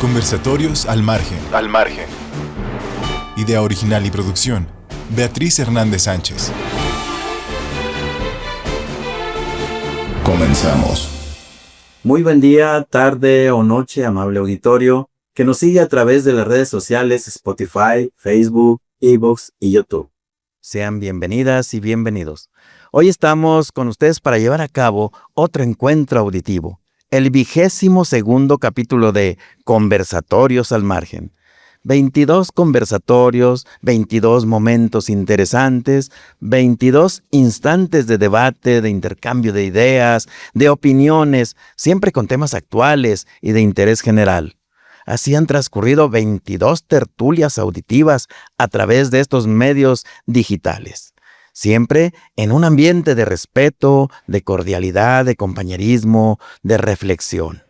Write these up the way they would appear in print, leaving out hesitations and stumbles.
Conversatorios al margen. Al margen. Idea original y producción, Beatriz Hernández Sánchez. Comenzamos. Muy buen día, tarde o noche, amable auditorio, que nos sigue a través de las redes sociales Spotify, Facebook, iVoox y YouTube. Sean bienvenidas y bienvenidos. Hoy estamos con ustedes para llevar a cabo otro encuentro auditivo, el 22º capítulo de Conversatorios al Margen. 22 conversatorios, 22 momentos interesantes, 22 instantes de debate, de intercambio de ideas, de opiniones, siempre con temas actuales y de interés general. Así han transcurrido 22 tertulias auditivas a través de estos medios digitales. Siempre en un ambiente de respeto, de cordialidad, de compañerismo, de reflexión.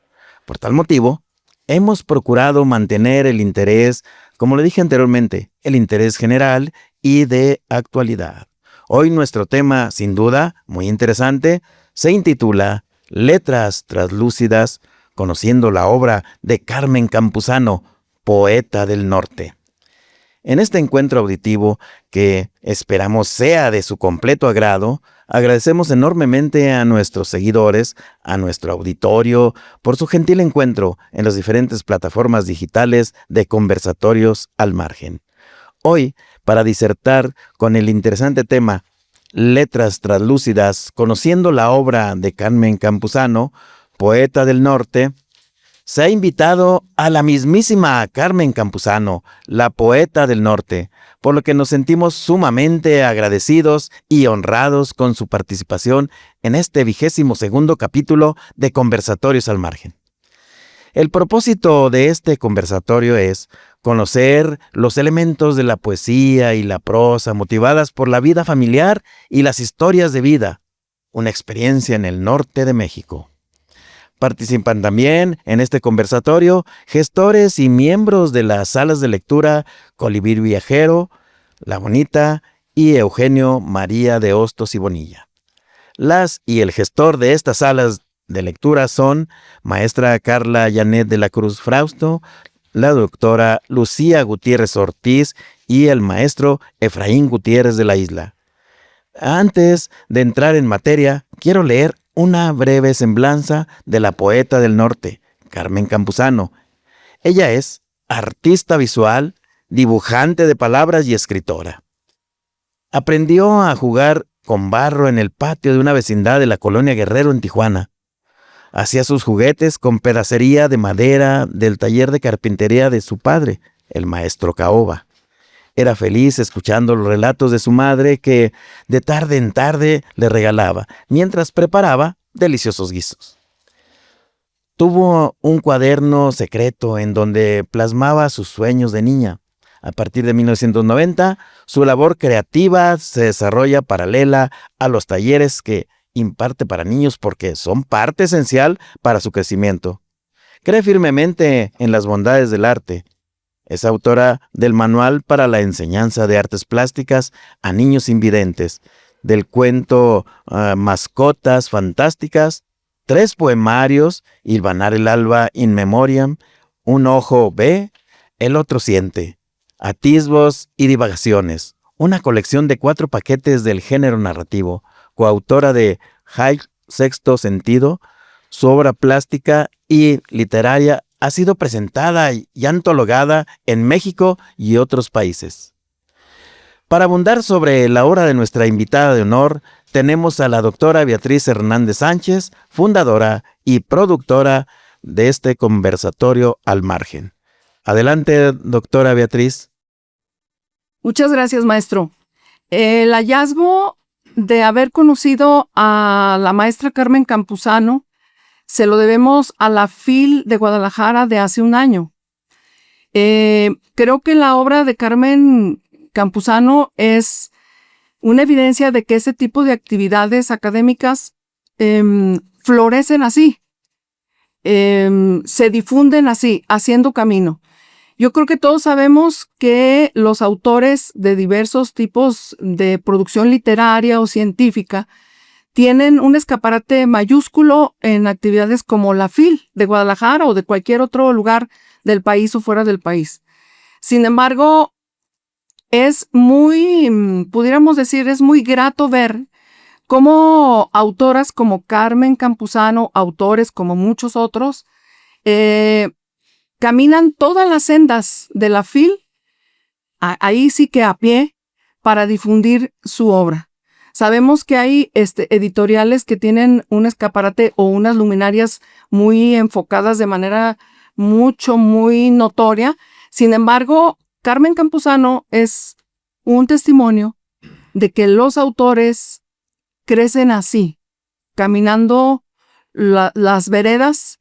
Por tal motivo, hemos procurado mantener el interés, como le dije anteriormente, el interés general y de actualidad. Hoy nuestro tema, sin duda, muy interesante, se intitula Letras Translúcidas, conociendo la obra de Carmen Campuzano, poeta del norte. En este encuentro auditivo, que esperamos sea de su completo agrado, agradecemos enormemente a nuestros seguidores, a nuestro auditorio, por su gentil encuentro en las diferentes plataformas digitales de Conversatorios al Margen. Hoy, para disertar con el interesante tema Letras Translúcidas, conociendo la obra de Carmen Campuzano, poeta del norte, se ha invitado a la mismísima Carmen Campuzano, la poeta del norte, por lo que nos sentimos sumamente agradecidos y honrados con su participación en este 22º capítulo de Conversatorios al Margen. El propósito de este conversatorio es conocer los elementos de la poesía y la prosa motivadas por la vida familiar y las historias de vida, una experiencia en el norte de México. Participan también en este conversatorio gestores y miembros de las salas de lectura Colibrí Viajero, La Bonita y Eugenio María de Hostos y Bonilla. Las y el gestor de estas salas de lectura son maestra Carla Janet de la Cruz Frausto, la doctora Lucía Gutiérrez Ortiz y el maestro Efraín Gutiérrez de la Isla. Antes de entrar en materia, quiero leer una breve semblanza de la poeta del norte, Carmen Campuzano. Ella es artista visual, dibujante de palabras y escritora. Aprendió a jugar con barro en el patio de una vecindad de la colonia Guerrero en Tijuana. Hacía sus juguetes con pedacería de madera del taller de carpintería de su padre, el maestro Caoba. Era feliz escuchando los relatos de su madre que de tarde en tarde le regalaba, mientras preparaba deliciosos guisos. Tuvo un cuaderno secreto en donde plasmaba sus sueños de niña. A partir de 1990, su labor creativa se desarrolla paralela a los talleres que imparte para niños porque son parte esencial para su crecimiento. Cree firmemente en las bondades del arte. Es autora del Manual para la Enseñanza de Artes Plásticas a Niños Invidentes, del cuento Mascotas Fantásticas, 3 poemarios, Hilvanar el Alba in Memoriam, Un ojo ve, el otro siente, Atisbos y divagaciones, una colección de 4 paquetes del género narrativo, coautora de High Sexto Sentido. Su obra plástica y literaria ha sido presentada y antologada en México y otros países. Para abundar sobre la obra de nuestra invitada de honor, tenemos a la doctora Beatriz Hernández Sánchez, fundadora y productora de este conversatorio al margen. Adelante, doctora Beatriz. Muchas gracias, maestro. El hallazgo de haber conocido a la maestra Carmen Campuzano se lo debemos a la FIL de Guadalajara de hace un año. Creo que la obra de Carmen Campuzano es una evidencia de que ese tipo de actividades académicas florecen así, se difunden así, haciendo camino. Yo creo que todos sabemos que los autores de diversos tipos de producción literaria o científica tienen un escaparate mayúsculo en actividades como la FIL de Guadalajara o de cualquier otro lugar del país o fuera del país. Sin embargo, es muy, pudiéramos decir, es muy grato ver cómo autoras como Carmen Campuzano, autores como muchos otros, caminan todas las sendas de la FIL, ahí sí que a pie, para difundir su obra. Sabemos que hay editoriales que tienen un escaparate o unas luminarias muy enfocadas de manera muy notoria. Sin embargo, Carmen Campuzano es un testimonio de que los autores crecen así, caminando las veredas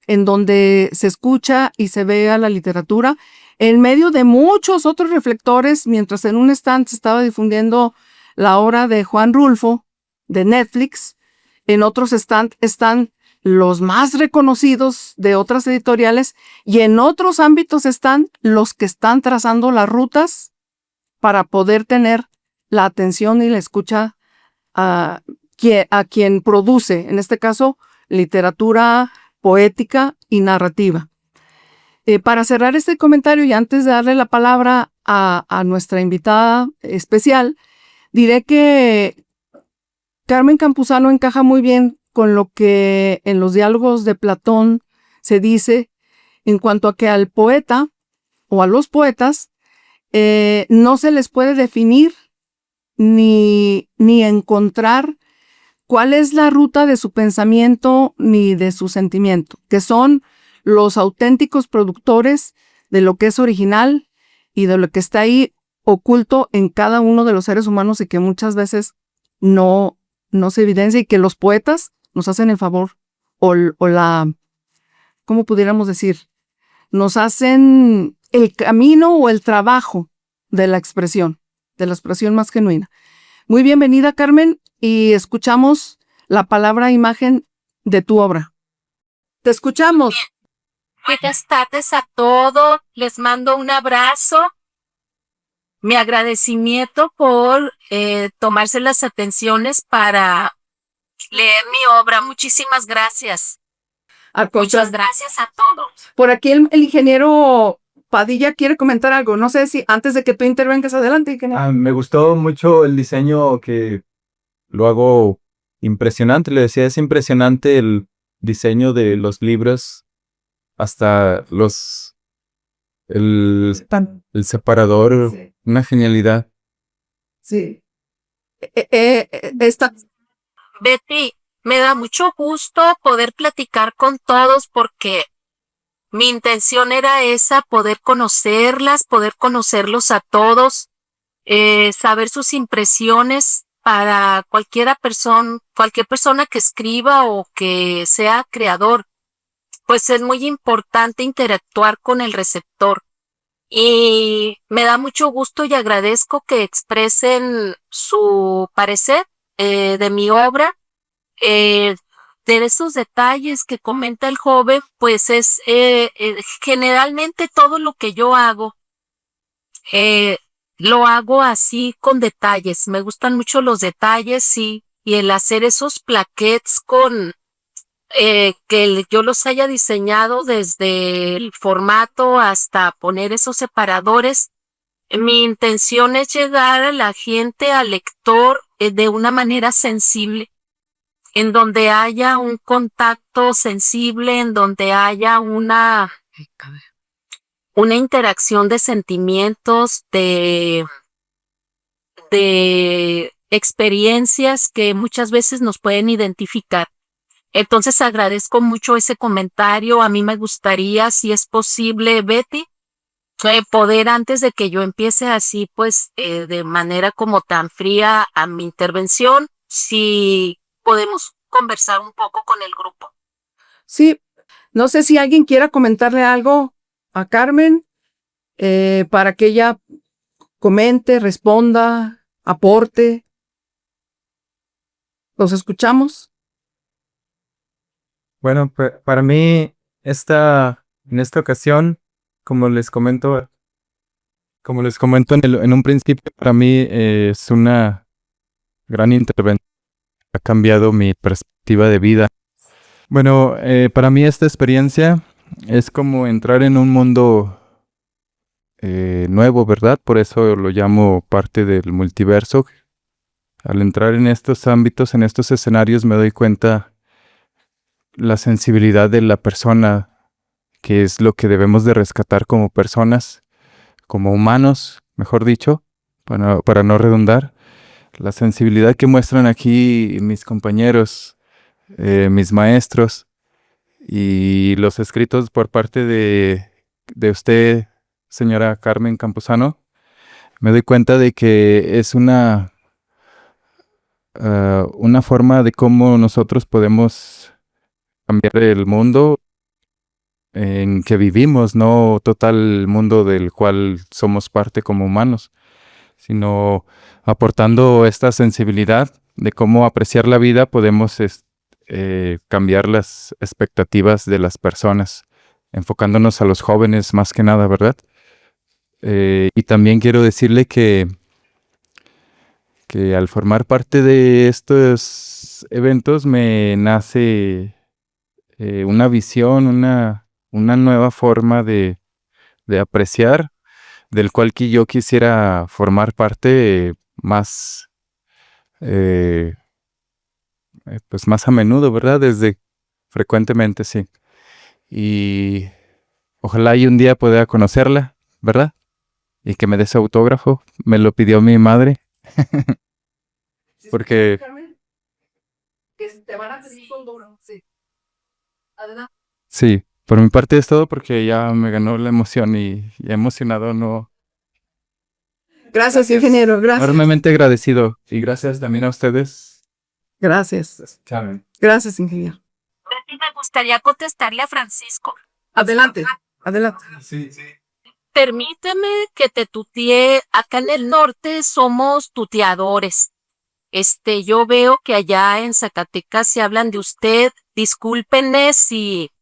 en donde se escucha y se ve a la literatura, en medio de muchos otros reflectores, mientras en un stand se estaba difundiendo la obra de Juan Rulfo, de Netflix. En otros stands están los más reconocidos de otras editoriales y en otros ámbitos están los que están trazando las rutas para poder tener la atención y la escucha a quien produce, en este caso, literatura poética y narrativa. Para cerrar este comentario y antes de darle la palabra a nuestra invitada especial, diré que Carmen Campuzano encaja muy bien con lo que en los diálogos de Platón se dice en cuanto a que al poeta o a los poetas no se les puede definir ni encontrar cuál es la ruta de su pensamiento ni de su sentimiento, que son los auténticos productores de lo que es original y de lo que está ahí oculto en cada uno de los seres humanos y que muchas veces no se evidencia, y que los poetas nos hacen el favor ¿cómo pudiéramos decir? Nos hacen el camino o el trabajo de la expresión más genuina. Muy bienvenida, Carmen, y escuchamos la palabra imagen de tu obra. Te escuchamos. Buenas tardes a todos, les mando un abrazo. Mi agradecimiento por tomarse las atenciones para leer mi obra. Muchísimas gracias. Muchas gracias a todos. Por aquí el ingeniero Padilla quiere comentar algo. No sé si antes de que tú intervengas, adelante, ingeniero. Me gustó mucho el diseño, que lo hago impresionante. Le decía, es impresionante el diseño de los libros, hasta el separador, sí. Una genialidad. Sí. Betty, me da mucho gusto poder platicar con todos porque mi intención era esa, poder conocerlas, poder conocerlos a todos, saber sus impresiones para cualquier persona que escriba o que sea creador. Pues es muy importante interactuar con el receptor. Y me da mucho gusto y agradezco que expresen su parecer de mi obra. De esos detalles que comenta el joven, pues es generalmente todo lo que yo hago, lo hago así con detalles. Me gustan mucho los detalles, sí, y el hacer esos plaquettes con que yo los haya diseñado desde el formato hasta poner esos separadores. Mi intención es llegar a la gente, al lector, de una manera sensible, en donde haya un contacto sensible, en donde haya una interacción de sentimientos, de experiencias que muchas veces nos pueden identificar. Entonces agradezco mucho ese comentario. A mí me gustaría, si es posible, Betty, poder, antes de que yo empiece así, pues de manera como tan fría a mi intervención, si podemos conversar un poco con el grupo. Sí, no sé si alguien quiera comentarle algo a Carmen para que ella comente, responda, aporte. ¿Los escuchamos? Bueno, para mí, en esta ocasión, como les comento en un principio, para mí es una gran intervención. Ha cambiado mi perspectiva de vida. Bueno, para mí esta experiencia Es como entrar en un mundo nuevo, ¿verdad? Por eso lo llamo parte del multiverso. Al entrar en estos ámbitos, en estos escenarios, me doy cuenta la sensibilidad de la persona, que es lo que debemos de rescatar como personas, como humanos, mejor dicho, para no redundar. La sensibilidad que muestran aquí mis compañeros, mis maestros y los escritos por parte de usted, señora Carmen Campuzano, me doy cuenta de que es una forma de cómo nosotros podemos cambiar el mundo en que vivimos, no total el mundo del cual somos parte como humanos, sino aportando esta sensibilidad de cómo apreciar la vida, podemos cambiar las expectativas de las personas, enfocándonos a los jóvenes más que nada, ¿verdad? Y también quiero decirle que al formar parte de estos eventos me nace una visión, una nueva forma de apreciar, del cual que yo quisiera formar parte más, eh, pues más a menudo, ¿verdad? Desde frecuentemente, sí. Y ojalá y un día pueda conocerla, ¿verdad? Y que me dé su autógrafo. Me lo pidió mi madre. Porque Que te van a pedir con duro. Sí. Adelante. sí, por mi parte es todo porque ya me ganó la emoción y ya emocionado, no. Gracias, ingeniero. Gracias. Enormemente agradecido. Y gracias también a ustedes. Gracias. Chao. Gracias, ingeniero. Betty, me gustaría contestarle a Francisco. Adelante. Adelante. Sí, sí. Permíteme que te tutee. Acá en el norte somos tuteadores. Yo veo que allá en Zacatecas se hablan de usted. Discúlpenme si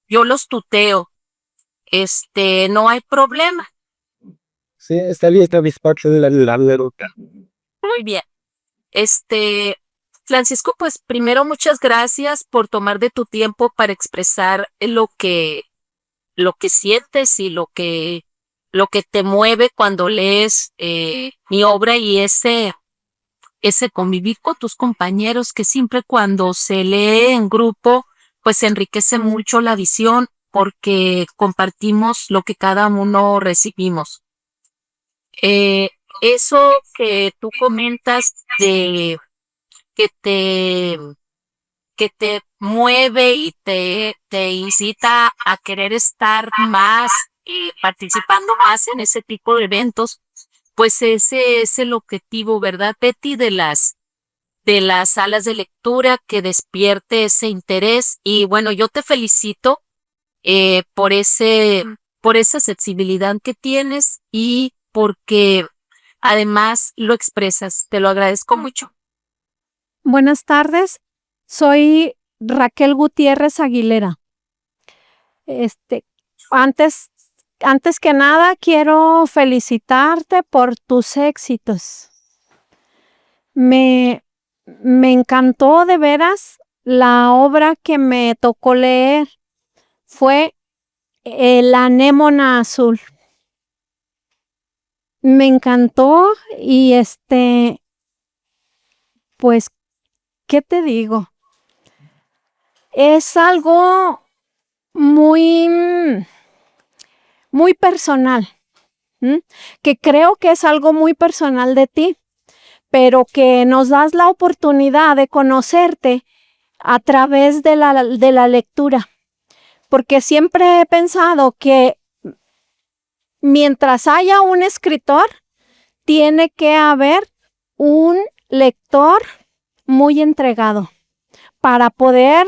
yo los tuteo. No hay problema. Sí, está bien, está bien, parte de la ruta. Muy bien. Francisco, pues primero muchas gracias por tomar de tu tiempo para expresar lo que sientes y lo que te mueve cuando lees mi obra y ese convivir con tus compañeros que siempre cuando se lee en grupo, pues enriquece mucho la visión porque compartimos lo que cada uno recibimos. Eso que tú comentas de que te mueve y te incita a querer estar más, participando más en ese tipo de eventos, pues ese es el objetivo, ¿verdad, Betty? De las salas de lectura, que despierte ese interés. Y bueno, yo te felicito por esa sensibilidad que tienes y porque además lo expresas. Te lo agradezco mucho. Buenas tardes, soy Raquel Gutiérrez Aguilera. Antes, antes que nada, quiero felicitarte por tus éxitos. Me encantó de veras la obra que me tocó leer. Fue La anémona azul. Me encantó y pues, ¿qué te digo? Es algo muy, muy personal, que creo que es algo muy personal de ti, pero que nos das la oportunidad de conocerte a través de la lectura, porque siempre he pensado que mientras haya un escritor, tiene que haber un lector muy entregado para poder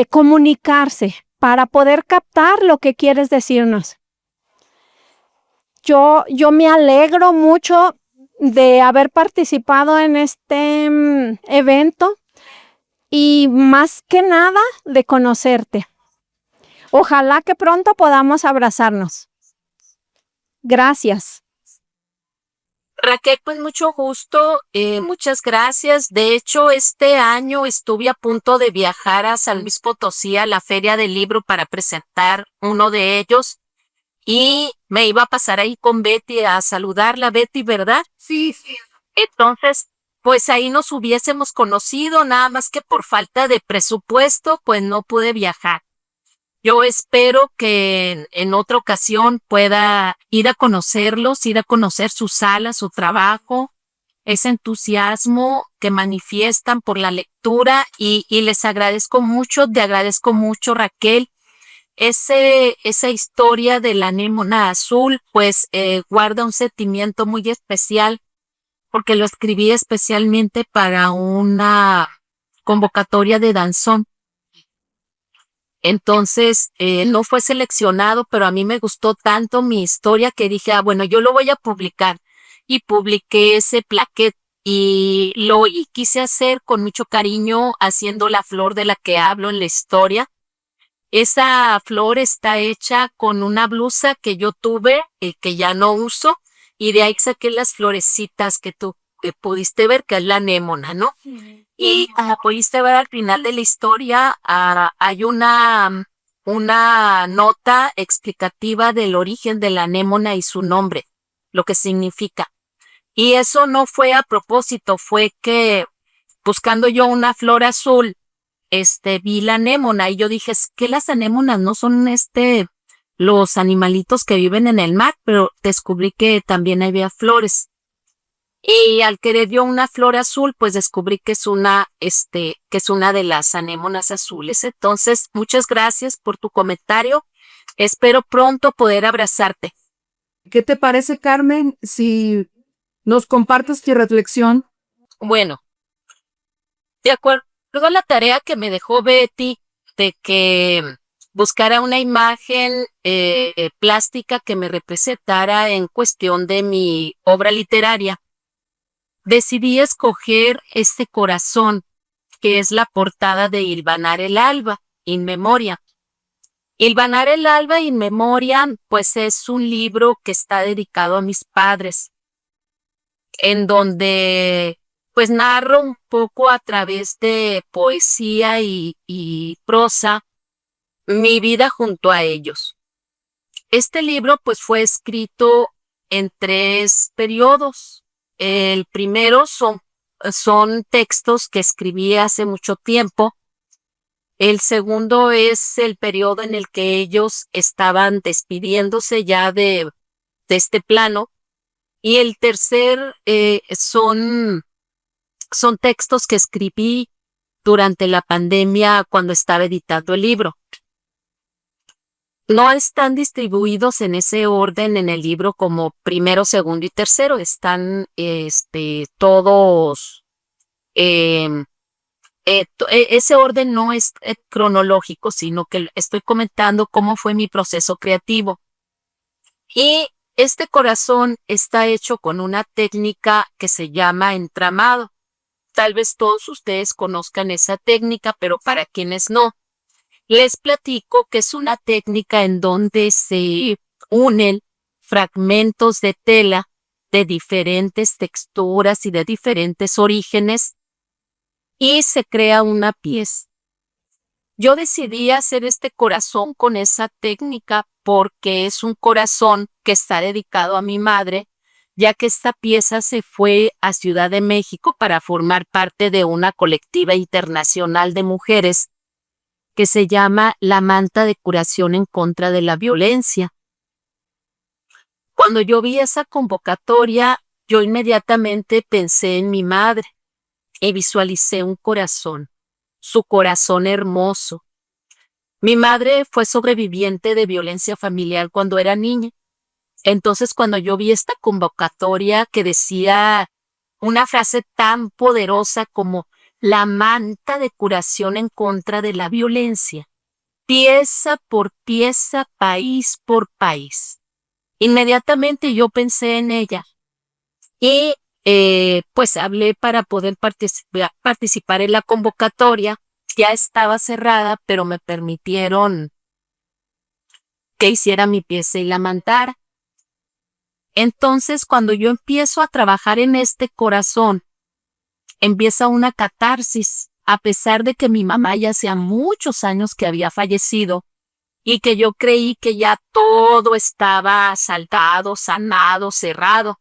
comunicarse, para poder captar lo que quieres decirnos. Yo me alegro mucho de haber participado en este evento y más que nada de conocerte. Ojalá que pronto podamos abrazarnos. Gracias. Raquel, pues mucho gusto, muchas gracias. De hecho, este año estuve a punto de viajar a San Luis Potosí a la Feria del Libro para presentar uno de ellos y me iba a pasar ahí con Betty a saludarla. Betty, ¿verdad? Sí, sí. Entonces, pues ahí nos hubiésemos conocido, nada más que por falta de presupuesto, pues no pude viajar. Yo espero que en otra ocasión pueda ir a conocerlos, ir a conocer su sala, su trabajo, ese entusiasmo que manifiestan por la lectura y les agradezco mucho, te agradezco mucho, Raquel. Esa historia de la anémona azul, pues guarda un sentimiento muy especial porque lo escribí especialmente para una convocatoria de danzón. Entonces, no fue seleccionado, pero a mí me gustó tanto mi historia que dije, bueno, yo lo voy a publicar. Y publiqué ese plaquet y quise hacer con mucho cariño haciendo la flor de la que hablo en la historia. Esa flor está hecha con una blusa que yo tuve, que ya no uso, y de ahí saqué las florecitas que tú que pudiste ver, que es la anémona, ¿no? Y pudiste ver al final de la historia, hay una nota explicativa del origen de la anémona y su nombre, lo que significa. Y eso no fue a propósito, fue que buscando yo una flor azul, vi la anémona y yo dije, es que las anémonas no son los animalitos que viven en el mar, pero descubrí que también había flores. Y al querer yo una flor azul, pues descubrí que es una de las anémonas azules. Entonces, muchas gracias por tu comentario. Espero pronto poder abrazarte. ¿Qué te parece, Carmen, si nos compartes tu reflexión? Bueno, de acuerdo a la tarea que me dejó Betty de que buscara una imagen plástica que me representara en cuestión de mi obra literaria, decidí escoger este corazón, que es la portada de Hilvanar el Alba, In Memoria. Hilvanar el Alba, In Memoria, pues es un libro que está dedicado a mis padres, en donde pues narro un poco a través de poesía y prosa mi vida junto a ellos. Este libro pues fue escrito en 3 periodos. El primero son textos que escribí hace mucho tiempo. El segundo es el periodo en el que ellos estaban despidiéndose ya de este plano. Y el tercer son textos que escribí durante la pandemia cuando estaba editando el libro. No están distribuidos en ese orden en el libro como primero, segundo y tercero. Están todos. Ese orden no es cronológico, sino que estoy comentando cómo fue mi proceso creativo. Y este corazón está hecho con una técnica que se llama entramado. Tal vez todos ustedes conozcan esa técnica, pero para quienes no, les platico que es una técnica en donde se unen fragmentos de tela de diferentes texturas y de diferentes orígenes y se crea una pieza. Yo decidí hacer este corazón con esa técnica porque es un corazón que está dedicado a mi madre, ya que esta pieza se fue a Ciudad de México para formar parte de una colectiva internacional de mujeres que se llama La Manta de Curación en Contra de la Violencia. Cuando yo vi esa convocatoria, yo inmediatamente pensé en mi madre y visualicé un corazón, su corazón hermoso. Mi madre fue sobreviviente de violencia familiar cuando era niña. Entonces, cuando yo vi esta convocatoria que decía una frase tan poderosa como la manta de curación en contra de la violencia, pieza por pieza, país por país. Inmediatamente yo pensé en ella y pues hablé para poder participar en la convocatoria. Ya estaba cerrada, pero me permitieron que hiciera mi pieza y la mantara. Entonces, cuando yo empiezo a trabajar en este corazón, empieza una catarsis, a pesar de que mi mamá ya hacía muchos años que había fallecido y que yo creí que ya todo estaba saldado, sanado, cerrado.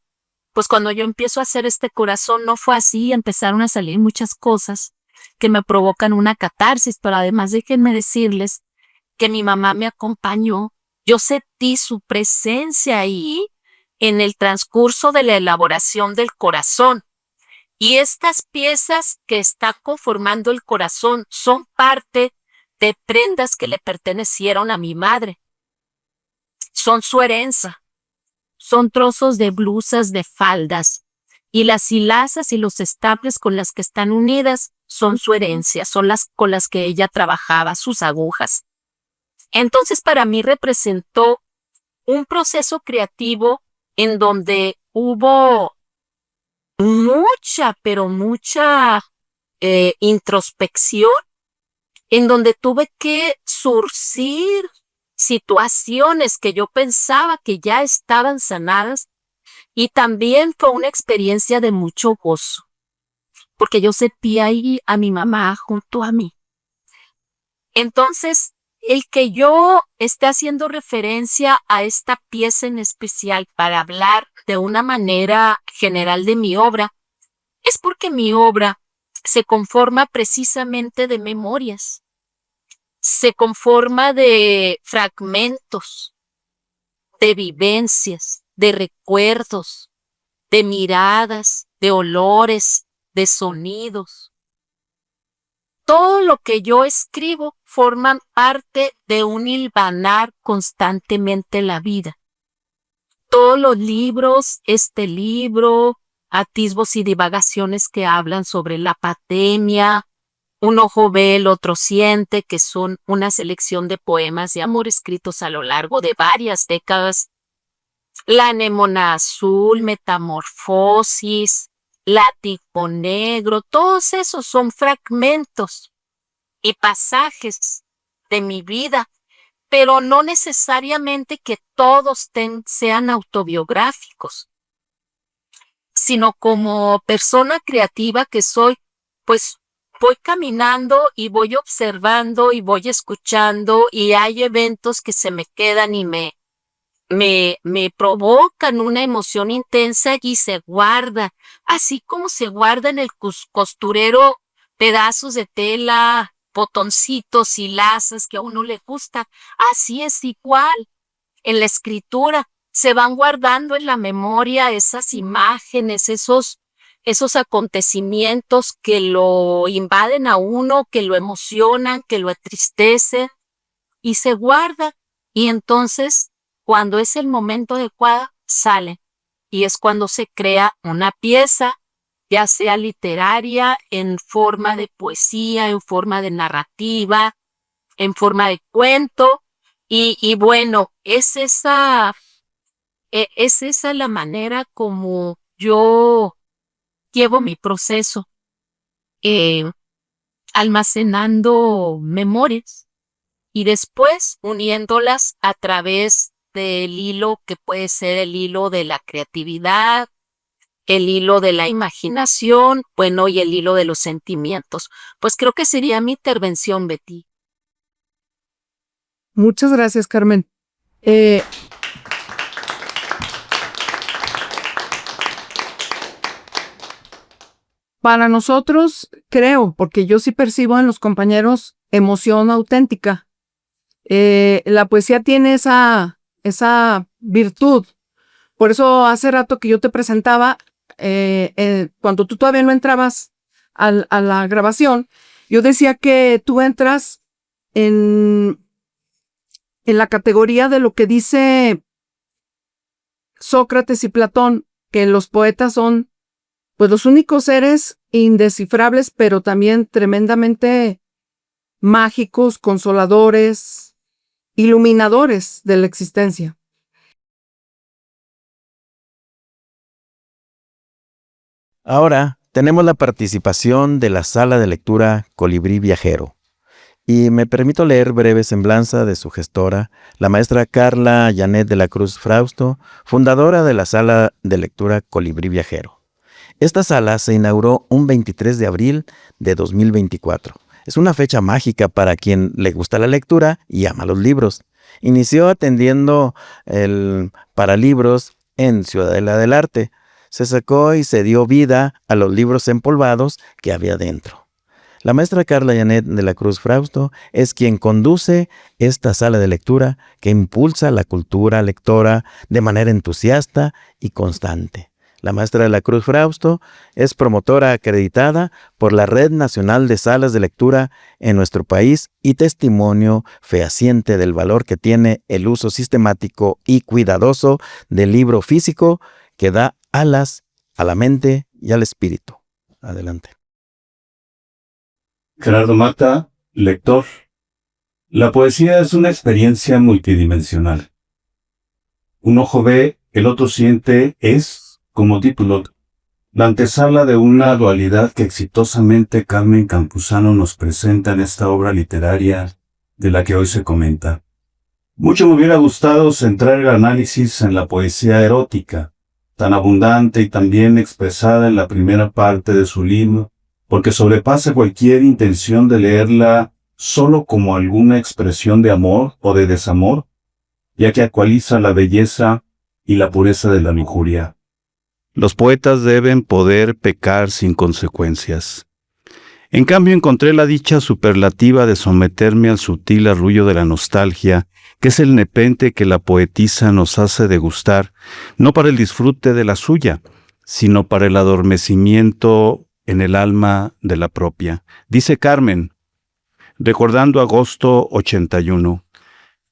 Pues cuando yo empiezo a hacer este corazón no fue así, empezaron a salir muchas cosas que me provocan una catarsis, pero además déjenme decirles que mi mamá me acompañó. Yo sentí su presencia ahí en el transcurso de la elaboración del corazón. Y estas piezas que está conformando el corazón son parte de prendas que le pertenecieron a mi madre. Son su herencia. Son trozos de blusas, de faldas. Y las hilazas y los estaples con las que están unidas son su herencia, son las con las que ella trabajaba, sus agujas. Entonces para mí representó un proceso creativo en donde hubo mucha, pero mucha introspección, en donde tuve que surcir situaciones que yo pensaba que ya estaban sanadas, y también fue una experiencia de mucho gozo, porque yo sentí ahí a mi mamá junto a mí. Entonces, el que yo esté haciendo referencia a esta pieza en especial para hablar de una manera general de mi obra, es porque mi obra se conforma precisamente de memorias, se conforma de fragmentos, de vivencias, de recuerdos, de miradas, de olores, de sonidos. Todo lo que yo escribo forma parte de un hilvanar constantemente la vida. Todos los libros, este libro, atisbos y divagaciones que hablan sobre la pandemia, Un ojo ve, el otro siente, que son una selección de poemas de amor escritos a lo largo de varias décadas. La anémona azul, Metamorfosis, Látigo negro, todos esos son fragmentos y pasajes de mi vida, pero no necesariamente que todos sean autobiográficos, sino como persona creativa que soy, pues voy caminando y voy observando y voy escuchando, y hay eventos que se me quedan y me provocan una emoción intensa y se guarda, así como se guarda en el costurero pedazos de tela, botoncitos y lazas que a uno le gusta. Así es igual en la escritura. Se van guardando en la memoria esas imágenes, esos acontecimientos que lo invaden a uno, que lo emocionan, que lo entristecen, y se guarda. Y entonces, cuando es el momento adecuado, sale. Y es cuando se crea una pieza, ya sea literaria, en forma de poesía, en forma de narrativa, en forma de cuento. Y bueno, es esa la manera como yo llevo mi proceso, almacenando memorias y después uniéndolas a través del hilo que puede ser el hilo de la creatividad, el hilo de la imaginación, bueno, y el hilo de los sentimientos. Pues creo que sería mi intervención, Betty. Muchas gracias, Carmen. Para nosotros, creo, porque yo sí percibo en los compañeros emoción auténtica. La poesía tiene esa virtud. Por eso hace rato que yo te presentaba, cuando tú todavía no entrabas a la grabación, yo decía que tú entras en la categoría de lo que dice Sócrates y Platón, que los poetas son pues los únicos seres indescifrables, pero también tremendamente mágicos, consoladores, iluminadores de la existencia. Ahora tenemos la participación de la sala de lectura Colibrí Viajero. y me permito leer breve semblanza de su gestora, la maestra Carla Janet de la Cruz Frausto, fundadora de la Sala de Lectura Colibrí Viajero. Esta sala se inauguró un 23 de abril de 2024. Es una fecha mágica para quien le gusta la lectura y ama los libros. Inició atendiendo el Paralibros en Ciudadela del Arte. Se sacó y se dio vida a los libros empolvados que había dentro. La maestra Carla Janet de la Cruz Frausto es quien conduce esta sala de lectura que impulsa la cultura lectora de manera entusiasta y constante. La maestra de la Cruz Frausto es promotora acreditada por la Red Nacional de Salas de Lectura en nuestro país y testimonio fehaciente del valor que tiene el uso sistemático y cuidadoso del libro físico que da alas a la mente y al espíritu. Adelante. Gerardo Mata, lector. La poesía es una experiencia multidimensional. Un ojo ve, el otro siente, es, como título, la antesala de una dualidad que exitosamente Carmen Campuzano nos presenta en esta obra literaria de la que hoy se comenta. Mucho me hubiera gustado centrar el análisis en la poesía erótica, tan abundante y tan bien expresada en la primera parte de su libro, porque sobrepasa cualquier intención de leerla solo como alguna expresión de amor o de desamor, ya que actualiza la belleza y la pureza de la lujuria. Los poetas deben poder pecar sin consecuencias. En cambio encontré la dicha superlativa de someterme al sutil arrullo de la nostalgia, que es el nepente que la poetisa nos hace degustar, no para el disfrute de la suya, sino para el adormecimiento en el alma de la propia. Dice Carmen, recordando agosto 81,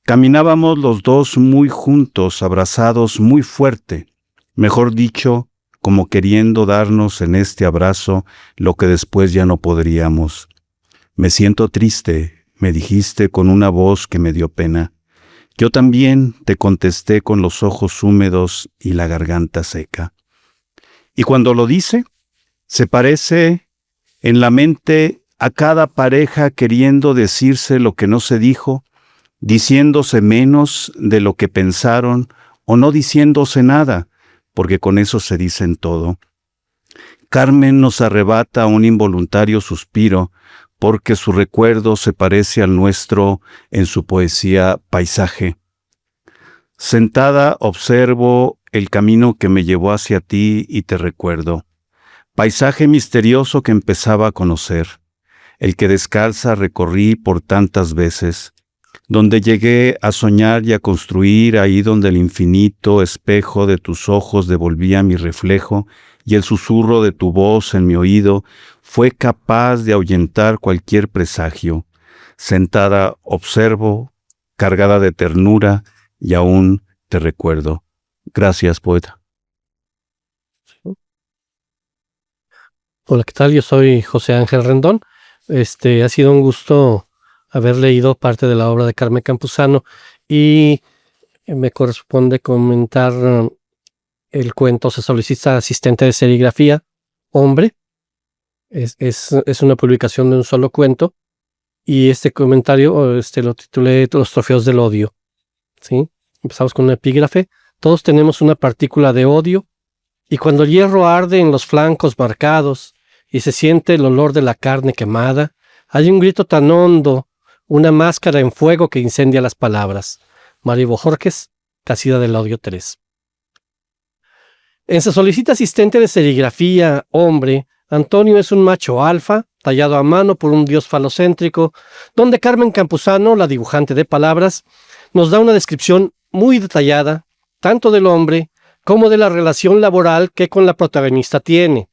caminábamos los dos muy juntos, abrazados muy fuerte, mejor dicho, como queriendo darnos en este abrazo lo que después ya no podríamos. Me siento triste, me dijiste con una voz que me dio pena. Yo también te contesté con los ojos húmedos y la garganta seca. Y cuando lo dice, se parece en la mente a cada pareja queriendo decirse lo que no se dijo, diciéndose menos de lo que pensaron o no diciéndose nada, porque con eso se dicen todo. Carmen nos arrebata un involuntario suspiro, porque su recuerdo se parece al nuestro en su poesía Paisaje. Sentada observo el camino que me llevó hacia ti y te recuerdo. Paisaje misterioso que empezaba a conocer, el que descalza recorrí por tantas veces, donde llegué a soñar y a construir, ahí donde el infinito espejo de tus ojos devolvía mi reflejo y el susurro de tu voz en mi oído fue capaz de ahuyentar cualquier presagio. Sentada observo, cargada de ternura y aún te recuerdo. Gracias, poeta. Hola, ¿qué tal? Yo soy José Ángel Rendón. Ha sido un gusto haber leído parte de la obra de Carmen Campuzano y me corresponde comentar el cuento Se solicita asistente de serigrafía, hombre. Es una publicación de un solo cuento y este comentario lo titulé Los trofeos del odio. ¿Sí? Empezamos con un epígrafe. Todos tenemos una partícula de odio y cuando el hierro arde en los flancos marcados y se siente el olor de la carne quemada, hay un grito tan hondo, una máscara en fuego que incendia las palabras. Mario Bojorquez, Casida del Odio 3. En Se solicita asistente de serigrafía, hombre, Antonio es un macho alfa, tallado a mano por un dios falocéntrico, donde Carmen Campuzano, la dibujante de palabras, nos da una descripción muy detallada, tanto del hombre como de la relación laboral que con la protagonista tiene,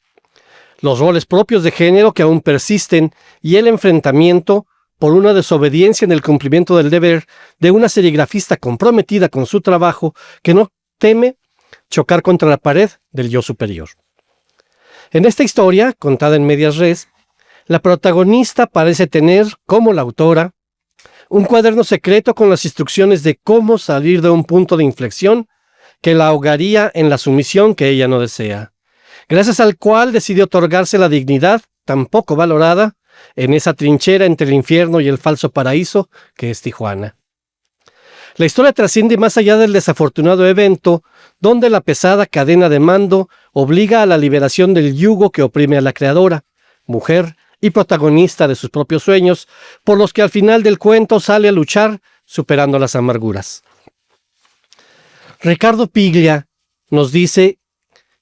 los roles propios de género que aún persisten y el enfrentamiento por una desobediencia en el cumplimiento del deber de una serigrafista comprometida con su trabajo que no teme chocar contra la pared del yo superior. En esta historia, contada en medias res, la protagonista parece tener, como la autora, un cuaderno secreto con las instrucciones de cómo salir de un punto de inflexión que la ahogaría en la sumisión que ella no desea, gracias al cual decidió otorgarse la dignidad, tan poco valorada, en esa trinchera entre el infierno y el falso paraíso que es Tijuana. La historia trasciende más allá del desafortunado evento, donde la pesada cadena de mando obliga a la liberación del yugo que oprime a la creadora, mujer y protagonista de sus propios sueños, por los que al final del cuento sale a luchar superando las amarguras. Ricardo Piglia nos dice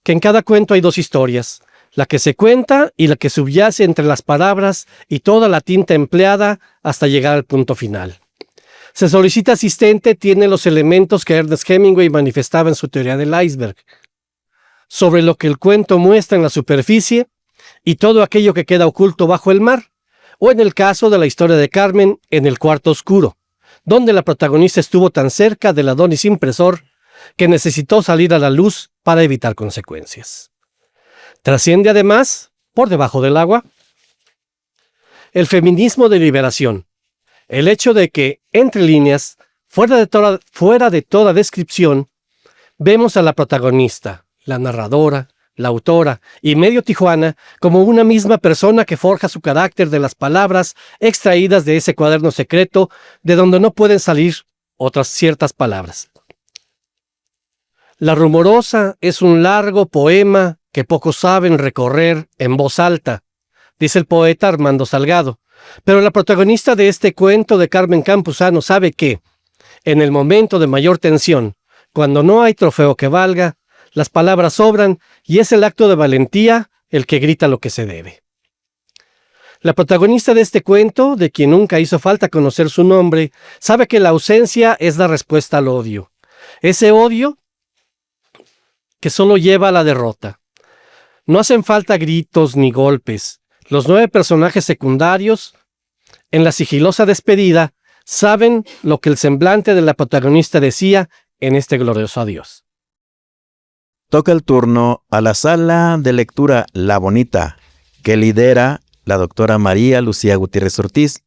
que en cada cuento hay dos historias, la que se cuenta y la que subyace entre las palabras y toda la tinta empleada hasta llegar al punto final. Se solicita asistente tiene los elementos que Ernest Hemingway manifestaba en su teoría del iceberg, sobre lo que el cuento muestra en la superficie y todo aquello que queda oculto bajo el mar, o en el caso de la historia de Carmen, en el cuarto oscuro, donde la protagonista estuvo tan cerca del Adonis impresor que necesitó salir a la luz para evitar consecuencias. Trasciende además, por debajo del agua, el feminismo de liberación, el hecho de que, entre líneas, fuera de toda descripción, vemos a la protagonista, la narradora, la autora y medio Tijuana como una misma persona que forja su carácter de las palabras extraídas de ese cuaderno secreto de donde no pueden salir otras ciertas palabras. La Rumorosa es un largo poema que pocos saben recorrer en voz alta, dice el poeta Armando Salgado, pero la protagonista de este cuento de Carmen Campuzano sabe que, en el momento de mayor tensión, cuando no hay trofeo que valga, las palabras sobran y es el acto de valentía el que grita lo que se debe. La protagonista de este cuento, de quien nunca hizo falta conocer su nombre, sabe que la ausencia es la respuesta al odio. Ese odio que solo lleva a la derrota. No hacen falta gritos ni golpes. Los 9 personajes secundarios, en la sigilosa despedida, saben lo que el semblante de la protagonista decía en este glorioso adiós. Toca el turno a la sala de lectura La Bonita, que lidera la doctora María Lucía Gutiérrez Ortiz.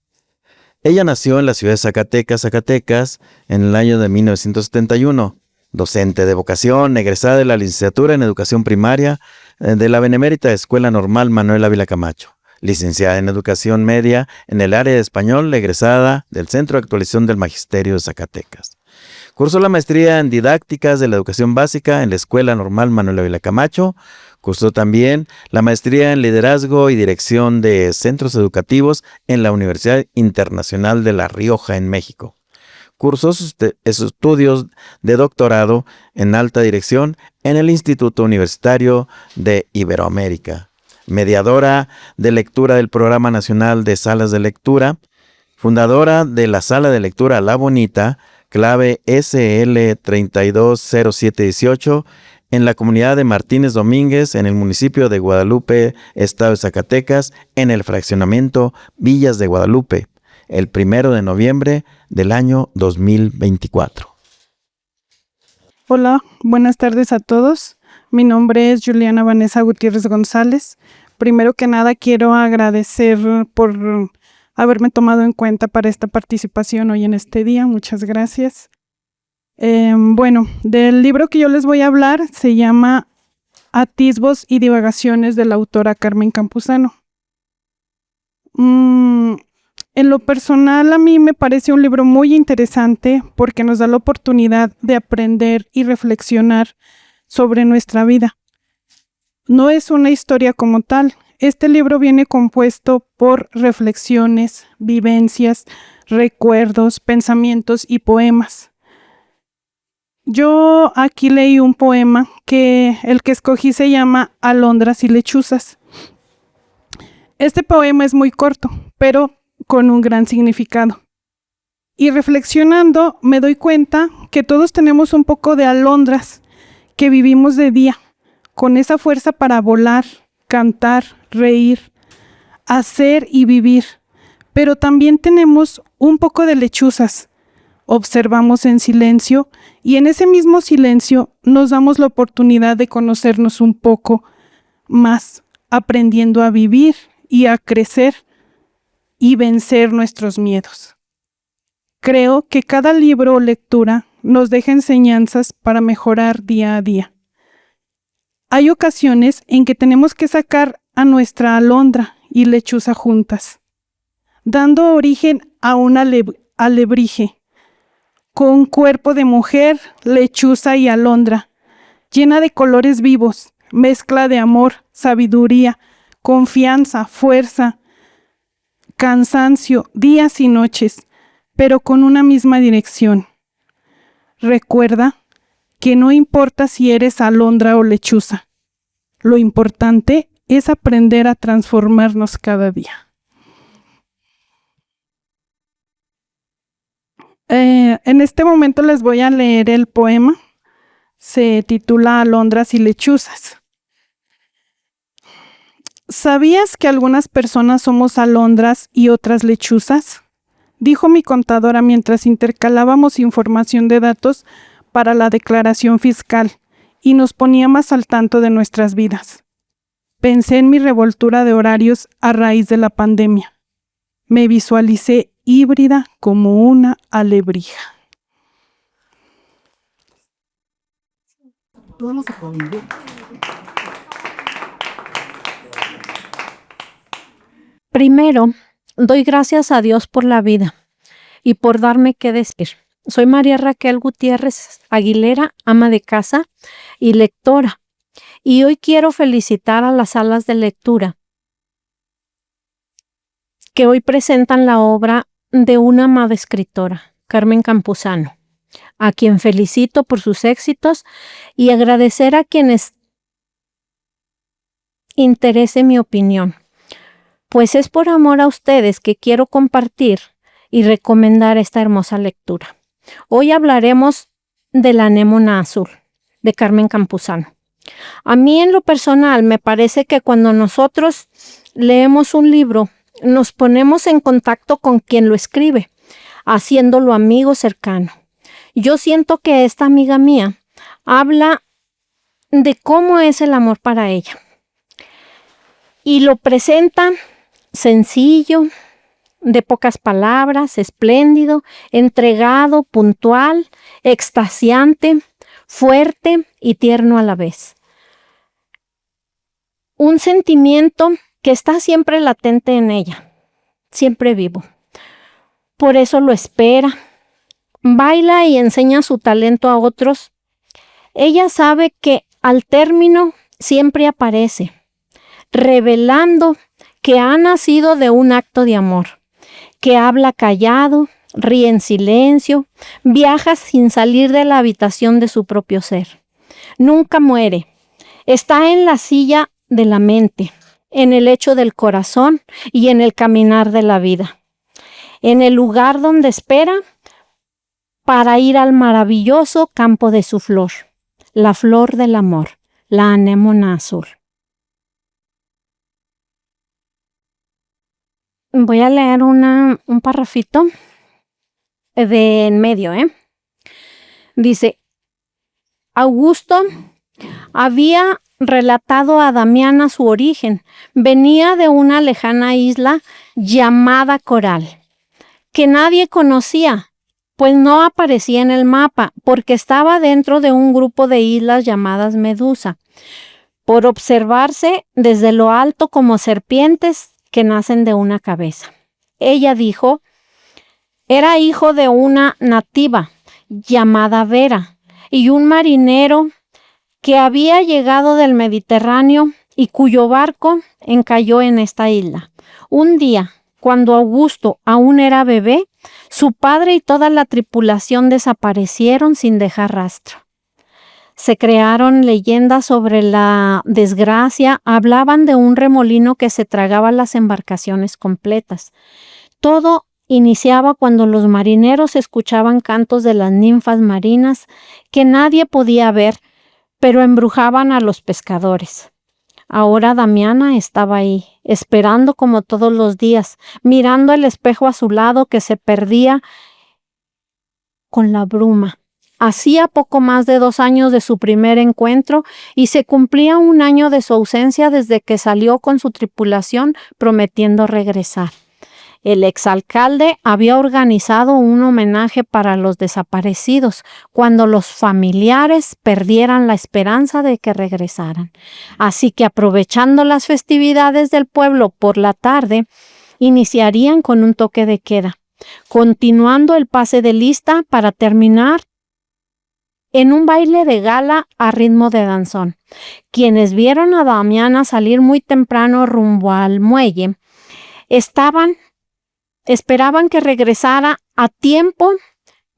Ella nació en la ciudad de Zacatecas, en el año de 1971. Docente de vocación, egresada de la licenciatura en Educación Primaria de la Benemérita Escuela Normal Manuel Ávila Camacho. Licenciada en Educación Media en el área de Español, egresada del Centro de Actualización del Magisterio de Zacatecas. Cursó la maestría en Didácticas de la Educación Básica en la Escuela Normal Manuel Ávila Camacho. Cursó también la maestría en Liderazgo y Dirección de Centros Educativos en la Universidad Internacional de La Rioja, en México. Cursó sus estudios de doctorado en Alta Dirección en el Instituto Universitario de Iberoamérica. Mediadora de lectura del Programa Nacional de Salas de Lectura, fundadora de la Sala de Lectura La Bonita, clave SL 320718, en la comunidad de Martínez Domínguez, en el municipio de Guadalupe, estado de Zacatecas, en el fraccionamiento Villas de Guadalupe, el 1 de noviembre del año 2024. Hola, buenas tardes a todos. Mi nombre es Juliana Vanessa Gutiérrez González. Primero que nada quiero agradecer por haberme tomado en cuenta para esta participación hoy en este día. Muchas gracias. Bueno, del libro que yo les voy a hablar se llama Atisbos y divagaciones de la autora Carmen Campuzano. En lo personal, a mí me parece un libro muy interesante porque nos da la oportunidad de aprender y reflexionar sobre nuestra vida. No es una historia como tal. Este libro viene compuesto por reflexiones, vivencias, recuerdos, pensamientos y poemas. Yo aquí leí un poema que el que escogí se llama Alondras y lechuzas. Este poema es muy corto, pero con un gran significado. Y reflexionando me doy cuenta que todos tenemos un poco de alondras que vivimos de día, con esa fuerza para volar, cantar, reír, hacer y vivir. Pero también tenemos un poco de lechuzas. Observamos en silencio y en ese mismo silencio nos damos la oportunidad de conocernos un poco más, aprendiendo a vivir y a crecer y vencer nuestros miedos. Creo que cada libro o lectura nos deja enseñanzas para mejorar día a día. Hay ocasiones en que tenemos que sacar a nuestra alondra y lechuza juntas. dando origen a una alebrije, con cuerpo de mujer, lechuza y alondra, llena de colores vivos, mezcla de amor, sabiduría, confianza, fuerza, cansancio, días y noches, pero con una misma dirección. Recuerda que no importa si eres alondra o lechuza, lo importante es aprender a transformarnos cada día. En este momento les voy a leer el poema. Se titula Alondras y lechuzas. ¿Sabías que algunas personas somos alondras y otras lechuzas? Dijo mi contadora mientras intercalábamos información de datos para la declaración fiscal y nos ponía más al tanto de nuestras vidas. Pensé en mi revoltura de horarios a raíz de la pandemia. Me visualicé híbrida como una alebrija. Primero, doy gracias a Dios por la vida y por darme qué decir. Soy María Raquel Gutiérrez Aguilera, ama de casa y lectora. Y hoy quiero felicitar a las salas de lectura que hoy presentan la obra de una amada escritora, Carmen Campuzano, a quien felicito por sus éxitos y agradecer a quienes interese mi opinión, pues es por amor a ustedes que quiero compartir y recomendar esta hermosa lectura. Hoy hablaremos de La anémona azul, de Carmen Campuzano. A mí en lo personal me parece que cuando nosotros leemos un libro, nos ponemos en contacto con quien lo escribe, haciéndolo amigo cercano. Yo siento que esta amiga mía habla de cómo es el amor para ella y lo presenta sencillo, de pocas palabras, espléndido, entregado, puntual, extasiante, fuerte y tierno a la vez. Un sentimiento que está siempre latente en ella, siempre vivo. Por eso lo espera, baila y enseña su talento a otros. Ella sabe que al término siempre aparece, revelando que ha nacido de un acto de amor, que habla callado, ríe en silencio, viaja sin salir de la habitación de su propio ser. Nunca muere, está en la silla de la mente, en el lecho del corazón y en el caminar de la vida, en el lugar donde espera para ir al maravilloso campo de su flor, la flor del amor, la anémona azul. Voy a leer un parrafito de en medio, Dice, Augusto había relatado a Damiana su origen. Venía de una lejana isla llamada Coral, que nadie conocía, pues no aparecía en el mapa, porque estaba dentro de un grupo de islas llamadas Medusa, por observarse desde lo alto como serpientes que nacen de una cabeza. Ella dijo, era hijo de una nativa llamada Vera y un marinero que había llegado del Mediterráneo y cuyo barco encalló en esta isla. Un día, cuando Augusto aún era bebé, su padre y toda la tripulación desaparecieron sin dejar rastro. Se crearon leyendas sobre la desgracia, hablaban de un remolino que se tragaba las embarcaciones completas. Todo iniciaba cuando los marineros escuchaban cantos de las ninfas marinas que nadie podía ver, pero embrujaban a los pescadores. Ahora Damiana estaba ahí, esperando como todos los días, mirando el espejo azulado que se perdía con la bruma. Hacía poco más de 2 años de su primer encuentro y se cumplía 1 año de su ausencia desde que salió con su tripulación prometiendo regresar. El exalcalde había organizado un homenaje para los desaparecidos cuando los familiares perdieran la esperanza de que regresaran. Así que aprovechando las festividades del pueblo por la tarde, iniciarían con un toque de queda, continuando el pase de lista para terminar en un baile de gala a ritmo de danzón. Quienes vieron a Damiana salir muy temprano rumbo al muelle, esperaban que regresara a tiempo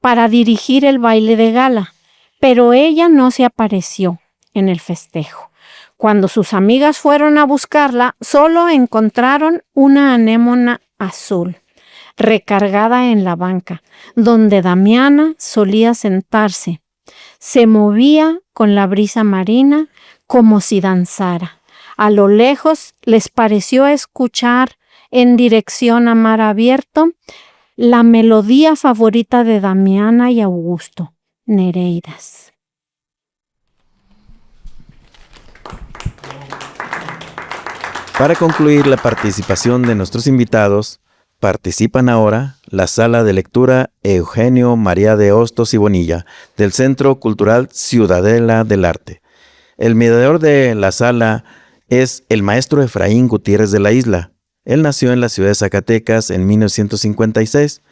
para dirigir el baile de gala, pero ella no se apareció en el festejo. Cuando sus amigas fueron a buscarla, solo encontraron una anémona azul recargada en la banca, donde Damiana solía sentarse. Se movía con la brisa marina como si danzara. A lo lejos les pareció escuchar en dirección a mar abierto la melodía favorita de Damiana y Augusto, Nereidas. Para concluir la participación de nuestros invitados, participan ahora la Sala de Lectura Eugenio María de Hostos y Bonilla del Centro Cultural Ciudadela del Arte. El mediador de la sala es el maestro Efraín Gutiérrez de la Isla. Él nació en la ciudad de Zacatecas en 1956.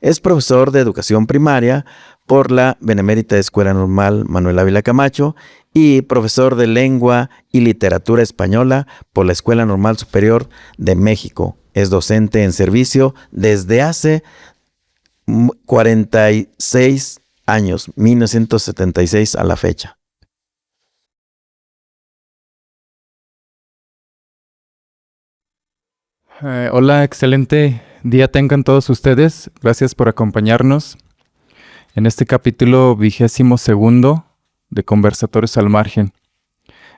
Es profesor de educación primaria por la Benemérita Escuela Normal Manuel Ávila Camacho y profesor de lengua y literatura española por la Escuela Normal Superior de México. Es docente en servicio desde hace 46 años, 1976 a la fecha. Hola, excelente día tengan todos ustedes. Gracias por acompañarnos en este capítulo 22 de Conversatorios al Margen.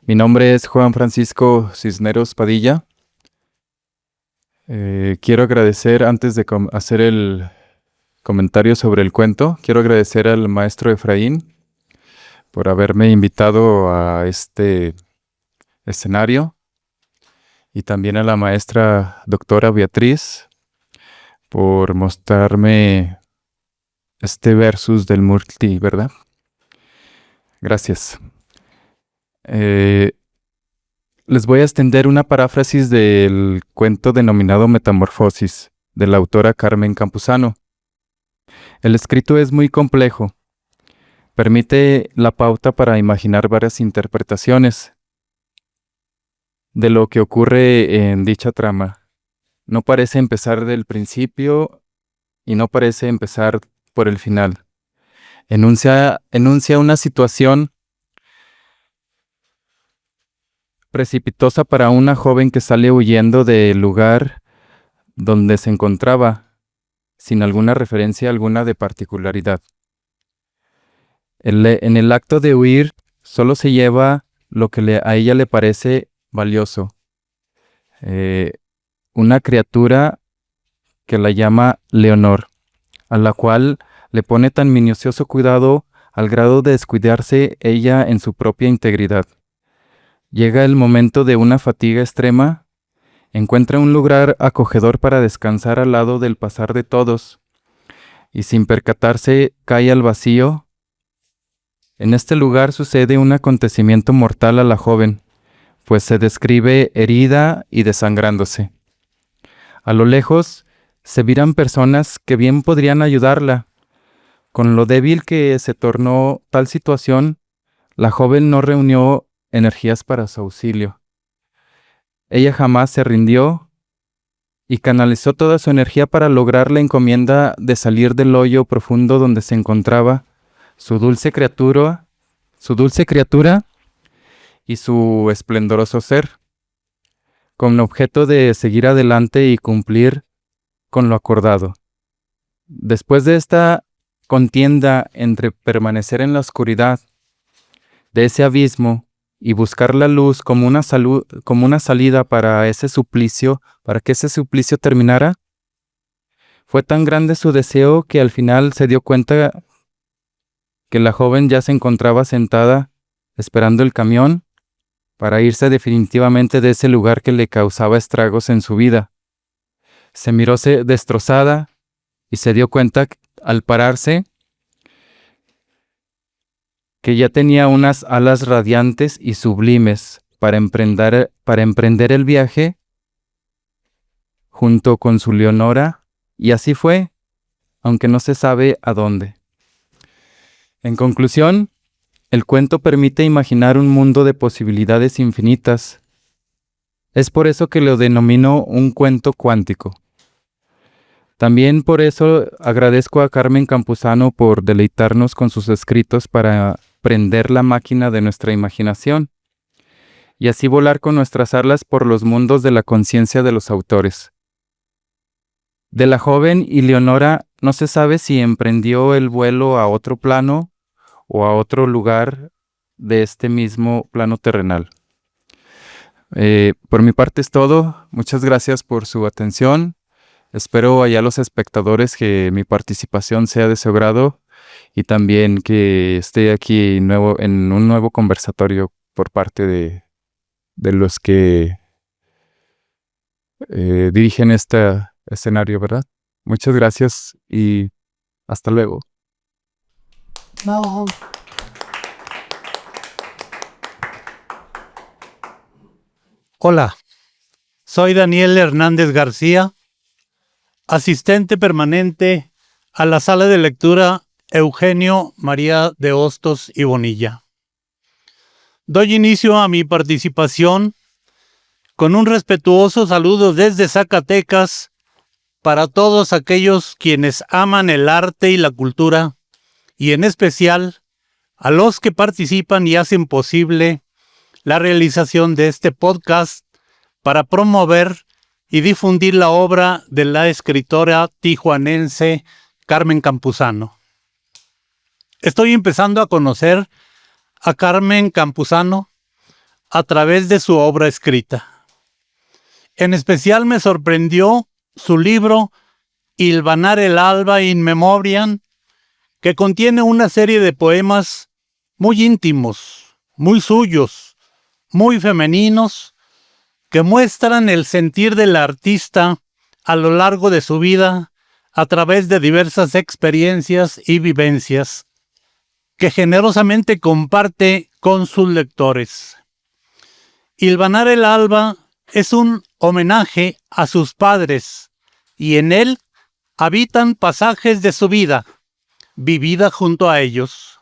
Mi nombre es Juan Francisco Cisneros Padilla. Quiero agradecer, antes de hacer el comentario sobre el cuento, quiero agradecer al maestro Efraín por haberme invitado a este escenario y también a la maestra doctora Beatriz por mostrarme este versus del multi, ¿verdad? Gracias. Les voy a extender una paráfrasis del cuento denominado Metamorfosis, de la autora Carmen Campuzano. El escrito es muy complejo. Permite la pauta para imaginar varias interpretaciones de lo que ocurre en dicha trama. No parece empezar del principio y no parece empezar por el final. Enuncia una situación precipitosa para una joven que sale huyendo del lugar donde se encontraba, sin alguna referencia alguna de particularidad. En el acto de huir, solo se lleva lo que a ella le parece valioso. Una criatura que la llama Leonor, a la cual le pone tan minucioso cuidado al grado de descuidarse ella en su propia integridad. Llega el momento de una fatiga extrema, encuentra un lugar acogedor para descansar al lado del pasar de todos, y sin percatarse cae al vacío. En este lugar sucede un acontecimiento mortal a la joven, pues se describe herida y desangrándose. A lo lejos se miran personas que bien podrían ayudarla. Con lo débil que se tornó tal situación, la joven no reunió energías para su auxilio. Ella jamás se rindió y canalizó toda su energía para lograr la encomienda de salir del hoyo profundo donde se encontraba su dulce criatura y su esplendoroso ser, con objeto de seguir adelante y cumplir con lo acordado. Después de esta contienda entre permanecer en la oscuridad de ese abismo y buscar la luz como una salida para ese suplicio, para que ese suplicio terminara, fue tan grande su deseo que al final se dio cuenta que la joven ya se encontraba sentada esperando el camión para irse definitivamente de ese lugar que le causaba estragos en su vida. Se miró destrozada y se dio cuenta al pararse que ya tenía unas alas radiantes y sublimes para emprender el viaje junto con su Leonora, y así fue, aunque no se sabe a dónde. En conclusión, el cuento permite imaginar un mundo de posibilidades infinitas. Es por eso que lo denomino un cuento cuántico. También por eso agradezco a Carmen Campuzano por deleitarnos con sus escritos para prender la máquina de nuestra imaginación y así volar con nuestras alas por los mundos de la conciencia de los autores. De la joven y Leonora no se sabe si emprendió el vuelo a otro plano o a otro lugar de este mismo plano terrenal. Por mi parte es todo. Muchas gracias por su atención. Espero allá los espectadores que mi participación sea de su agrado y también que esté aquí en un nuevo conversatorio por parte de los que dirigen este escenario, ¿verdad? Muchas gracias y hasta luego. Hola, soy Daniel Hernández García, asistente permanente a la sala de lectura Eugenio María de Hostos y Bonilla. Doy inicio a mi participación con un respetuoso saludo desde Zacatecas para todos aquellos quienes aman el arte y la cultura, y en especial a los que participan y hacen posible la realización de este podcast para promover y difundir la obra de la escritora tijuanense Carmen Campuzano. Estoy empezando a conocer a Carmen Campuzano a través de su obra escrita. En especial me sorprendió su libro Hilvanar el alba in memoriam, que contiene una serie de poemas muy íntimos, muy suyos, muy femeninos, que muestran el sentir del artista a lo largo de su vida a través de diversas experiencias y vivencias que generosamente comparte con sus lectores. Hilvanar el alba es un homenaje a sus padres y en él habitan pasajes de su vida, vivida junto a ellos.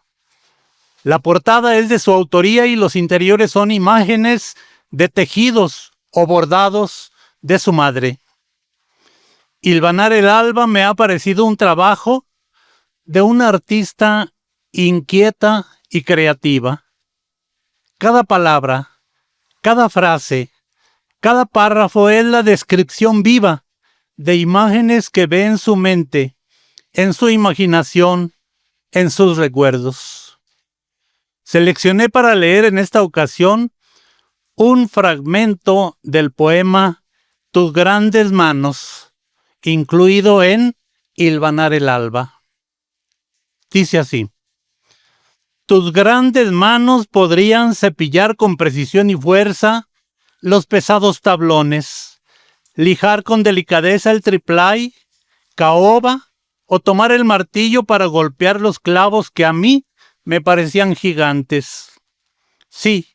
La portada es de su autoría y los interiores son imágenes de tejidos o bordados de su madre. Hilvanar el alba me ha parecido un trabajo de una artista inquieta y creativa. Cada palabra, cada frase, cada párrafo es la descripción viva de imágenes que ve en su mente, en su imaginación, en sus recuerdos. Seleccioné para leer en esta ocasión un fragmento del poema Tus grandes manos, incluido en Hilvanar el alba. Dice así: tus grandes manos podrían cepillar con precisión y fuerza los pesados tablones, lijar con delicadeza el triplay, caoba o tomar el martillo para golpear los clavos que a mí me parecían gigantes. Sí,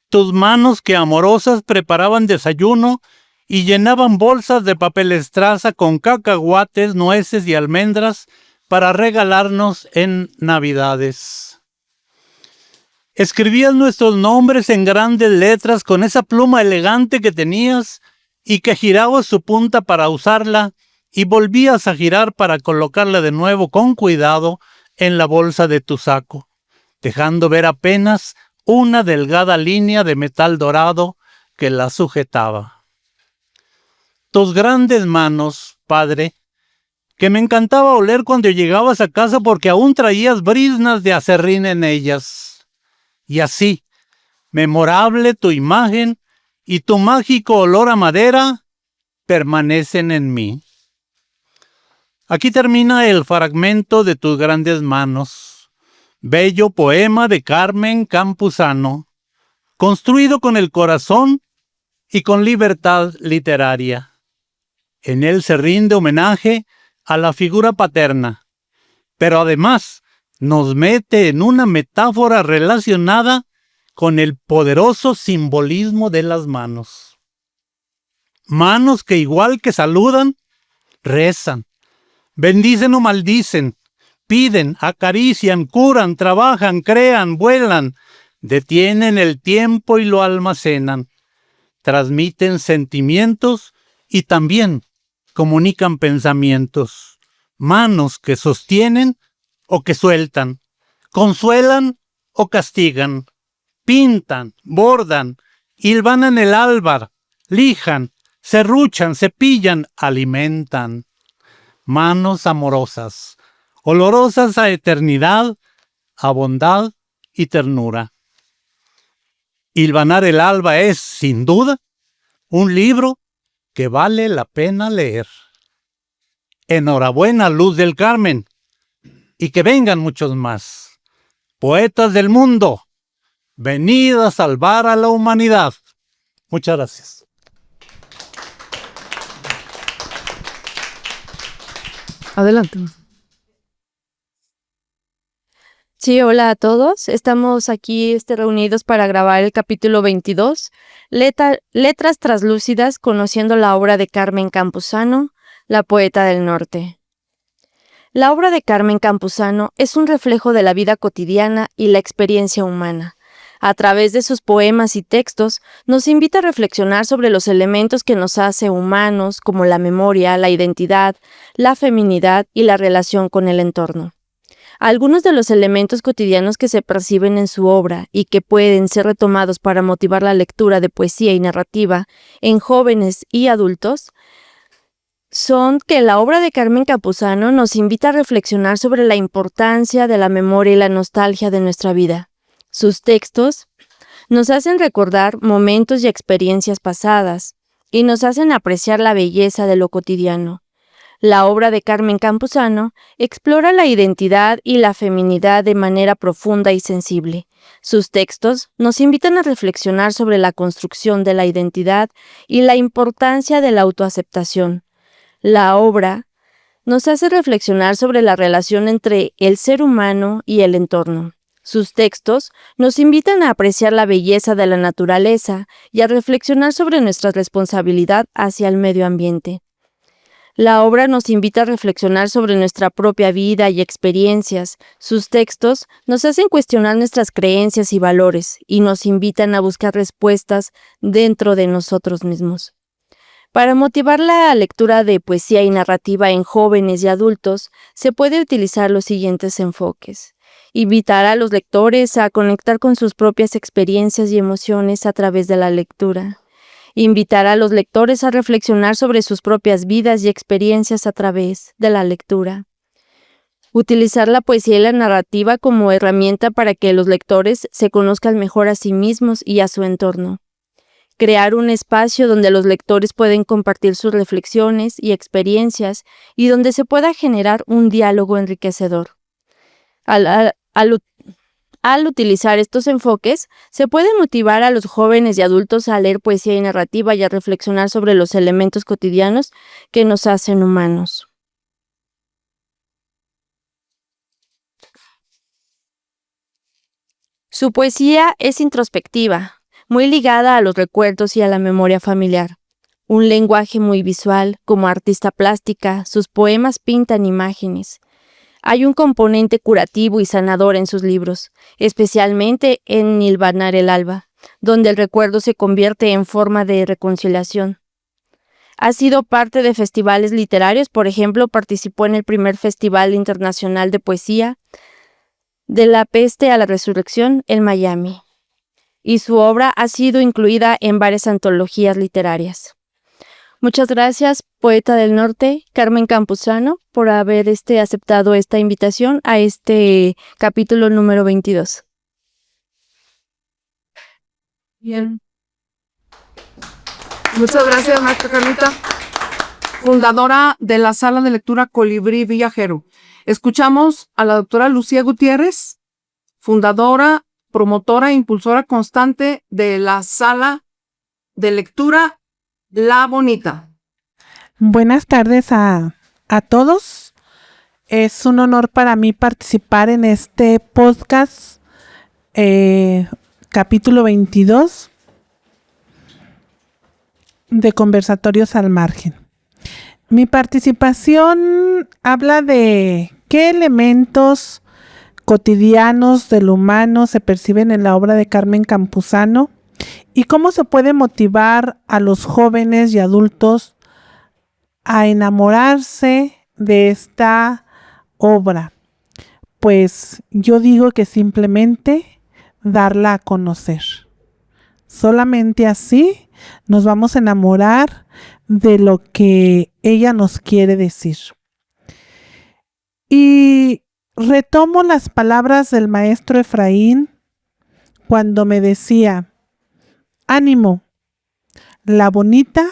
tus manos que amorosas preparaban desayuno y llenaban bolsas de papel estraza con cacahuates, nueces y almendras para regalarnos en Navidades. Escribías nuestros nombres en grandes letras con esa pluma elegante que tenías y que girabas su punta para usarla y volvías a girar para colocarla de nuevo con cuidado en la bolsa de tu saco, dejando ver apenas una delgada línea de metal dorado que la sujetaba. Tus grandes manos, padre, que me encantaba oler cuando llegabas a casa porque aún traías briznas de aserrín en ellas. Y así, memorable tu imagen y tu mágico olor a madera permanecen en mí. Aquí termina el fragmento de Tus grandes manos, bello poema de Carmen Campuzano, construido con el corazón y con libertad literaria. En él se rinde homenaje a la figura paterna, pero además nos mete en una metáfora relacionada con el poderoso simbolismo de las manos. manos que igual que saludan, rezan, bendicen o maldicen, piden, acarician, curan, trabajan, crean, vuelan, detienen el tiempo y lo almacenan, transmiten sentimientos y también comunican pensamientos, manos que sostienen o que sueltan, consuelan o castigan, pintan, bordan, hilvanan el albar, lijan, serruchan, cepillan, alimentan. Manos amorosas, olorosas a eternidad, a bondad y ternura. Hilvanar el alba es, sin duda, un libro que vale la pena leer. Enhorabuena, Luz del Carmen, y que vengan muchos más. Poetas del mundo, venid a salvar a la humanidad. Muchas gracias. Adelante. Sí, hola a todos. Estamos aquí reunidos para grabar el capítulo 22, Letras Traslúcidas, conociendo la obra de Carmen Campuzano, la poeta del norte. La obra de Carmen Campuzano es un reflejo de la vida cotidiana y la experiencia humana. A través de sus poemas y textos, nos invita a reflexionar sobre los elementos que nos hace humanos, como la memoria, la identidad, la feminidad y la relación con el entorno. Algunos de los elementos cotidianos que se perciben en su obra y que pueden ser retomados para motivar la lectura de poesía y narrativa en jóvenes y adultos son que la obra de Carmen Campuzano nos invita a reflexionar sobre la importancia de la memoria y la nostalgia de nuestra vida. Sus textos nos hacen recordar momentos y experiencias pasadas y nos hacen apreciar la belleza de lo cotidiano. La obra de Carmen Campuzano explora la identidad y la feminidad de manera profunda y sensible. Sus textos nos invitan a reflexionar sobre la construcción de la identidad y la importancia de la autoaceptación. La obra nos hace reflexionar sobre la relación entre el ser humano y el entorno. Sus textos nos invitan a apreciar la belleza de la naturaleza y a reflexionar sobre nuestra responsabilidad hacia el medio ambiente. La obra nos invita a reflexionar sobre nuestra propia vida y experiencias. Sus textos nos hacen cuestionar nuestras creencias y valores y nos invitan a buscar respuestas dentro de nosotros mismos. Para motivar la lectura de poesía y narrativa en jóvenes y adultos, se puede utilizar los siguientes enfoques. Invitar a los lectores a conectar con sus propias experiencias y emociones a través de la lectura. Invitar a los lectores a reflexionar sobre sus propias vidas y experiencias a través de la lectura. Utilizar la poesía y la narrativa como herramienta para que los lectores se conozcan mejor a sí mismos y a su entorno. Crear un espacio donde los lectores pueden compartir sus reflexiones y experiencias y donde se pueda generar un diálogo enriquecedor. Al utilizar estos enfoques, se puede motivar a los jóvenes y adultos a leer poesía y narrativa y a reflexionar sobre los elementos cotidianos que nos hacen humanos. Su poesía es introspectiva, muy ligada a los recuerdos y a la memoria familiar. Un lenguaje muy visual, como artista plástica, sus poemas pintan imágenes. Hay un componente curativo y sanador en sus libros, especialmente en Hilvanar el alba, donde el recuerdo se convierte en forma de reconciliación. Ha sido parte de festivales literarios, por ejemplo, participó en el primer Festival Internacional de Poesía de la Peste a la Resurrección en Miami, y su obra ha sido incluida en varias antologías literarias. Muchas gracias, poeta del norte, Carmen Campuzano, por haber aceptado esta invitación a este capítulo número 22. Bien. Muchas gracias, maestra Carlita. Fundadora de la Sala de Lectura Colibrí Viajero. Escuchamos a la doctora Lucía Gutiérrez, fundadora, promotora e impulsora constante de la Sala de Lectura La Bonita. Buenas tardes a todos. Es un honor para mí participar en este podcast, capítulo 22. de Conversatorios al Margen. Mi participación habla de qué elementos cotidianos del humano se perciben en la obra de Carmen Campuzano y cómo se puede motivar a los jóvenes y adultos a enamorarse de esta obra. Pues yo digo que simplemente darla a conocer. Solamente así nos vamos a enamorar de lo que ella nos quiere decir. Y retomo las palabras del maestro Efraín cuando me decía: ánimo, la bonita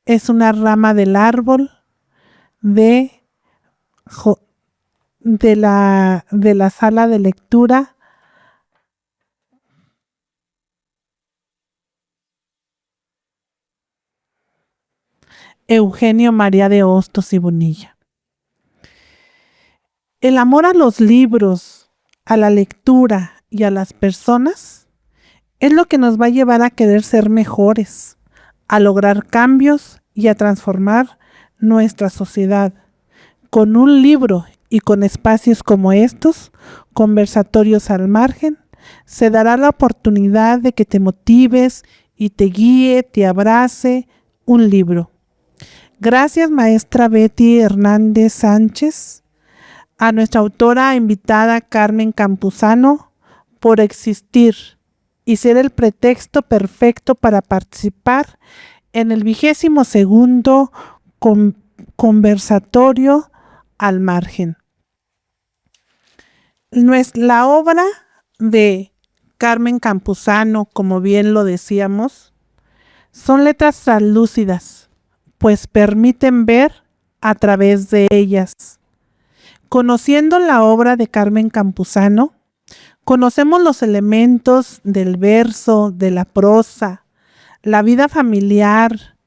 es una rama del árbol de la sala de lectura Eugenio María de Hostos y Bonilla. El amor a los libros, a la lectura y a las personas es lo que nos va a llevar a querer ser mejores, a lograr cambios y a transformar nuestra sociedad. Con un libro y con espacios como estos, Conversatorios al Margen, se dará la oportunidad de que te motives y te guíe, te abrace un libro. Gracias, maestra Betty Hernández Sánchez, a nuestra autora invitada Carmen Campuzano, por existir y ser el pretexto perfecto para participar en el 22º Conversatorio al Margen. La obra de Carmen Campuzano, como bien lo decíamos, son letras translúcidas, pues permiten ver a través de ellas. Conociendo la obra de Carmen Campuzano, conocemos los elementos del verso, de la prosa, la vida familiar.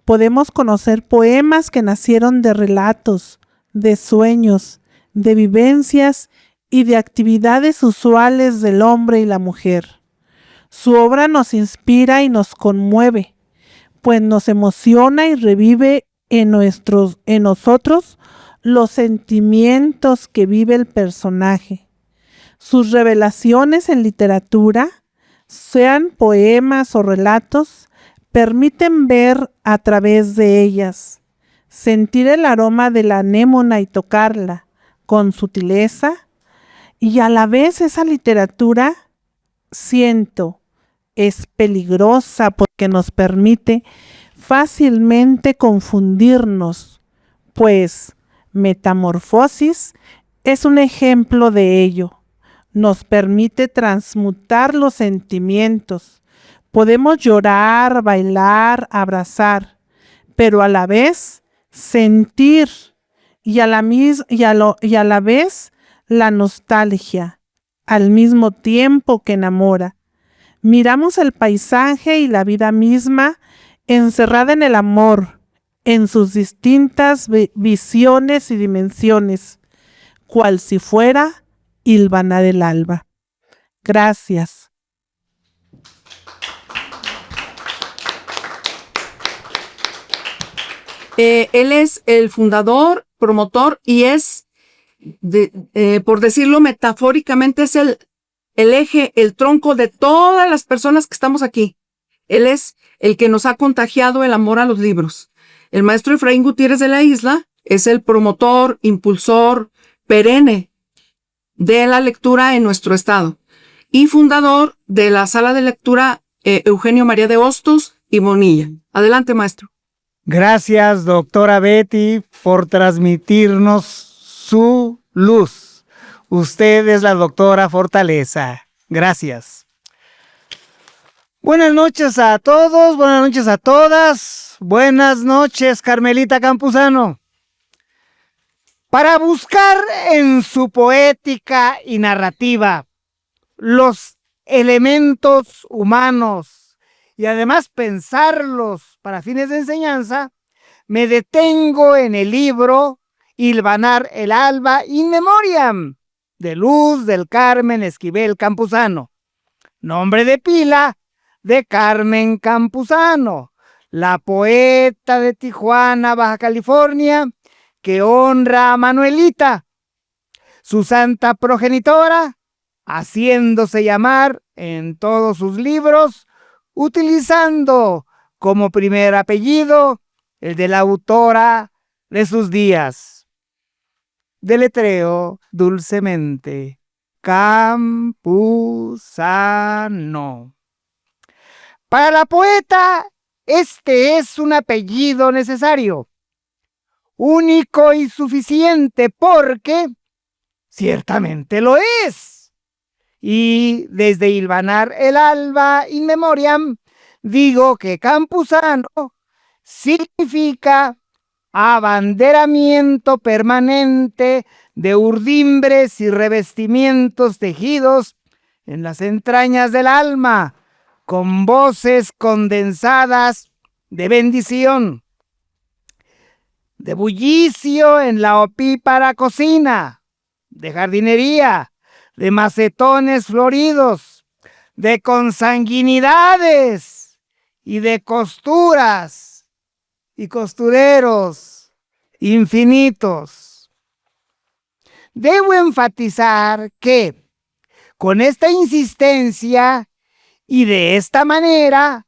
Podemos conocer poemas que nacieron de relatos, de sueños, de vivencias y de actividades usuales del hombre y la mujer. Su obra nos inspira y nos conmueve, pues nos emociona y revive en nosotros los sentimientos que vive el personaje. Sus revelaciones en literatura, sean poemas o relatos, permiten ver a través de ellas, sentir el aroma de la anémona y tocarla con sutileza, y a la vez esa literatura, siento, es peligrosa porque nos permite fácilmente confundirnos, pues Metamorfosis es un ejemplo de ello. Nos permite transmutar los sentimientos. Podemos llorar, bailar, abrazar, pero a la vez sentir y a la vez la nostalgia, al mismo tiempo que enamora. Miramos el paisaje y la vida misma encerrada en el amor, en sus distintas visiones y dimensiones, cual si fuera hilvanar el alba. Gracias. Él es el fundador, promotor y es, por decirlo metafóricamente, es el eje, el tronco de todas las personas que estamos aquí. Él es el que nos ha contagiado el amor a los libros. El maestro Efraín Gutiérrez de la Isla es el promotor, impulsor, perenne de la lectura en nuestro estado y fundador de la sala de lectura Eugenio María de Hostos y Bonilla. Adelante, maestro. Gracias, doctora Betty, por transmitirnos su luz. Usted es la doctora Fortaleza. Gracias. Buenas noches a todos, buenas noches a todas. Buenas noches, Carmelita Campuzano. Para buscar en su poética y narrativa los elementos humanos y además pensarlos para fines de enseñanza, me detengo en el libro Hilvanar el alba in memoriam de Luz del Carmen Esquivel Campuzano, nombre de pila de Carmen Campuzano, la poeta de Tijuana, Baja California, que honra a Manuelita, su santa progenitora, haciéndose llamar en todos sus libros, utilizando como primer apellido el de la autora de sus días. Deletreo dulcemente: Campuzano. Para la poeta, este es un apellido necesario, único y suficiente, porque ciertamente lo es. Y desde hilvanar el alba in memoriam, digo que Campuzano significa abanderamiento permanente de urdimbres y revestimientos tejidos en las entrañas del alma, con voces condensadas de bendición, de bullicio en la opípara cocina, de jardinería, de macetones floridos, de consanguinidades y de costuras y costureros infinitos. Debo enfatizar que con esta insistencia y de esta manera,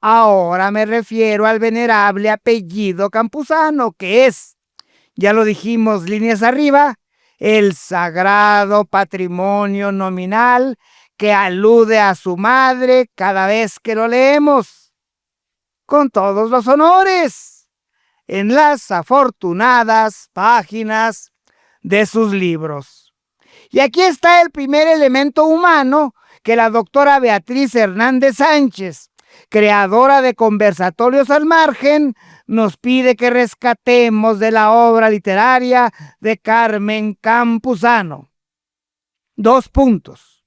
ahora me refiero al venerable apellido Campuzano, que es, ya lo dijimos líneas arriba, el sagrado patrimonio nominal que alude a su madre cada vez que lo leemos, con todos los honores, en las afortunadas páginas de sus libros. Y aquí está el primer elemento humano que la doctora Beatriz Hernández Sánchez, creadora de Conversatorios al Margen, nos pide que rescatemos de la obra literaria de Carmen Campuzano. 2 puntos.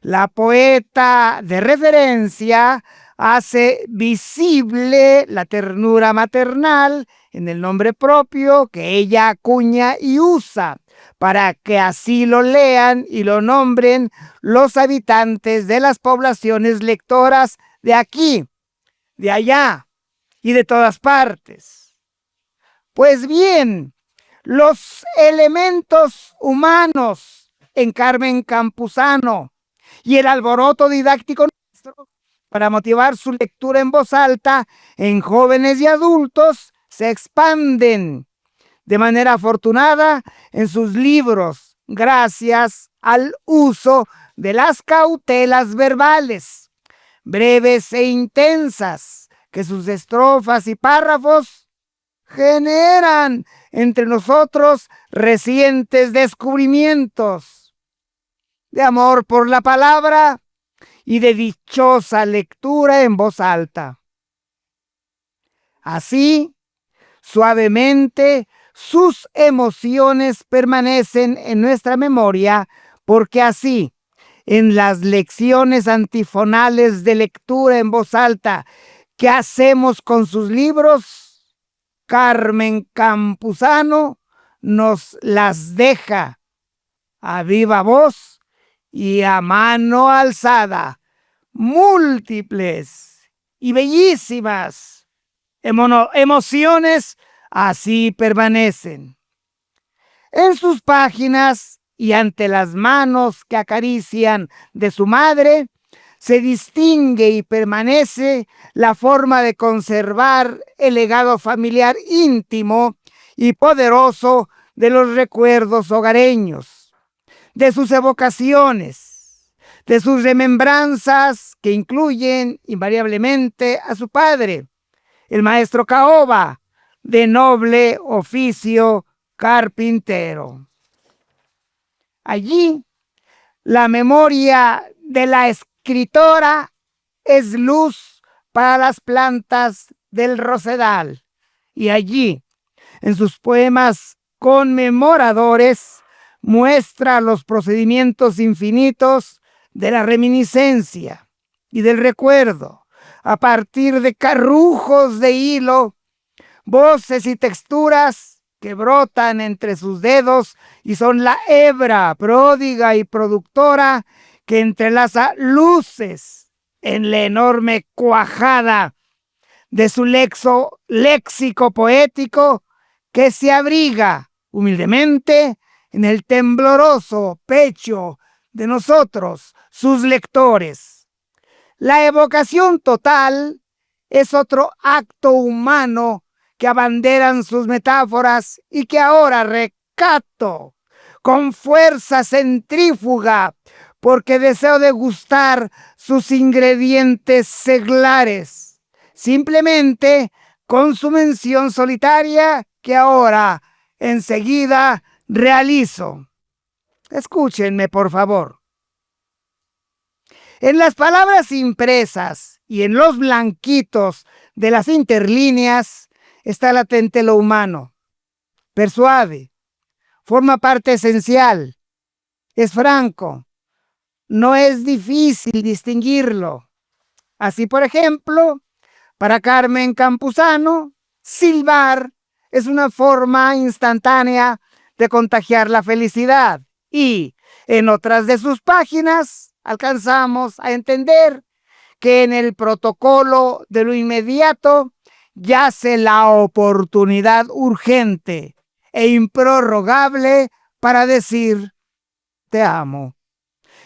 La poeta de referencia hace visible la ternura maternal en el nombre propio que ella acuña y usa para que así lo lean y lo nombren los habitantes de las poblaciones lectoras de aquí, de allá y de todas partes. Pues bien, los elementos humanos en Carmen Campuzano y el alboroto didáctico nuestro para motivar su lectura en voz alta en jóvenes y adultos se expanden de manera afortunada en sus libros gracias al uso de las cautelas verbales, breves e intensas, que sus estrofas y párrafos generan entre nosotros recientes descubrimientos de amor por la palabra y de dichosa lectura en voz alta. Así, suavemente, sus emociones permanecen en nuestra memoria, porque así, en las lecciones antifonales de lectura en voz alta que hacemos con sus libros, Carmen Campuzano nos las deja a viva voz y a mano alzada, múltiples y bellísimas emociones así permanecen. En sus páginas y ante las manos que acarician de su madre, se distingue y permanece la forma de conservar el legado familiar íntimo y poderoso de los recuerdos hogareños, de sus evocaciones, de sus remembranzas que incluyen invariablemente a su padre, el maestro Caoba, de noble oficio carpintero. Allí, la memoria de la escritora es luz para las plantas del rosedal, y allí, en sus poemas conmemoradores, muestra los procedimientos infinitos de la reminiscencia y del recuerdo, a partir de carrujos de hilo, voces y texturas que brotan entre sus dedos y son la hebra pródiga y productora que entrelaza luces en la enorme cuajada de su léxico poético que se abriga humildemente en el tembloroso pecho de nosotros, sus lectores. La evocación total es otro acto humano que abanderan sus metáforas y que ahora recato con fuerza centrífuga porque deseo degustar sus ingredientes seglares, simplemente con su mención solitaria que ahora enseguida realizo. Escúchenme, por favor. En las palabras impresas y en los blanquitos de las interlíneas está latente lo humano. Persuade, forma parte esencial, es franco, no es difícil distinguirlo. Así, por ejemplo, para Carmen Campuzano, silbar es una forma instantánea de contagiar la felicidad y en otras de sus páginas alcanzamos a entender que en el protocolo de lo inmediato yace la oportunidad urgente e improrrogable para decir te amo.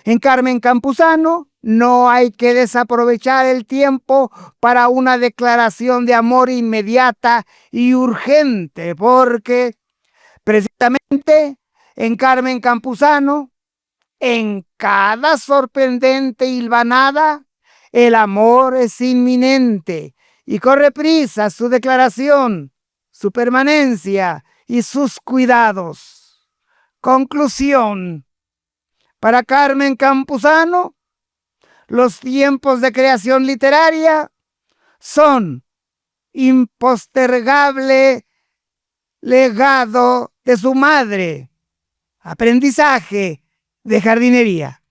En Carmen Campuzano no hay que desaprovechar el tiempo para una declaración de amor inmediata y urgente, porque precisamente en Carmen Campuzano, en cada sorprendente hilvanada, el amor es inminente y corre prisa su declaración, su permanencia y sus cuidados. Conclusión. Para Carmen Campuzano, los tiempos de creación literaria son impostergable legado de su madre, aprendizaje de jardinería.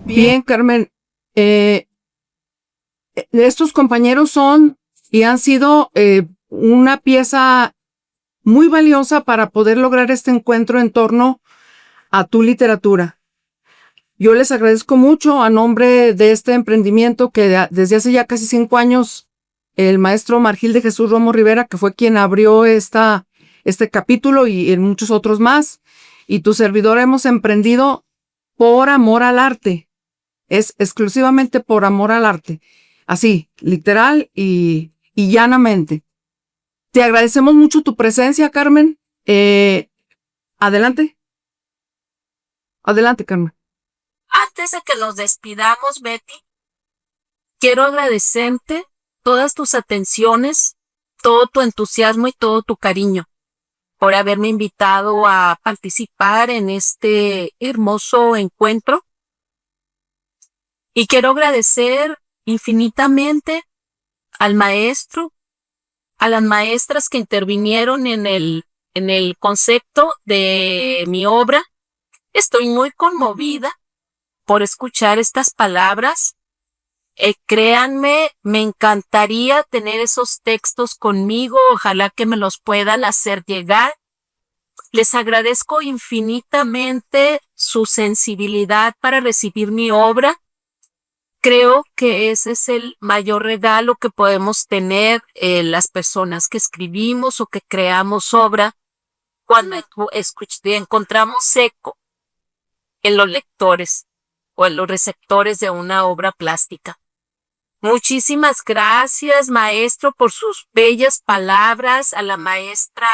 Bien, Carmen. Estos compañeros son y han sido una pieza muy valiosa para poder lograr este encuentro en torno a tu literatura. Yo les agradezco mucho a nombre de este emprendimiento que desde hace ya casi 5 años el maestro Margil de Jesús Romo Rivera, que fue quien abrió este capítulo y en muchos otros más, y tu servidor hemos emprendido por amor al arte. Es exclusivamente por amor al arte. Así, literal y llanamente. Te agradecemos mucho tu presencia, Carmen. Adelante. Adelante, Carmen. Antes de que nos despidamos, Betty, quiero agradecerte todas tus atenciones, todo tu entusiasmo y todo tu cariño por haberme invitado a participar en este hermoso encuentro. Y quiero agradecer infinitamente al maestro, a las maestras que intervinieron en el concepto de mi obra. Estoy muy conmovida por escuchar estas palabras. Créanme, me encantaría tener esos textos conmigo. Ojalá que me los puedan hacer llegar. Les agradezco infinitamente su sensibilidad para recibir mi obra. Creo que ese es el mayor regalo que podemos tener las personas que escribimos o que creamos obra, cuando encontramos eco en los lectores o en los receptores de una obra plástica. Muchísimas gracias, maestro, por sus bellas palabras, a la maestra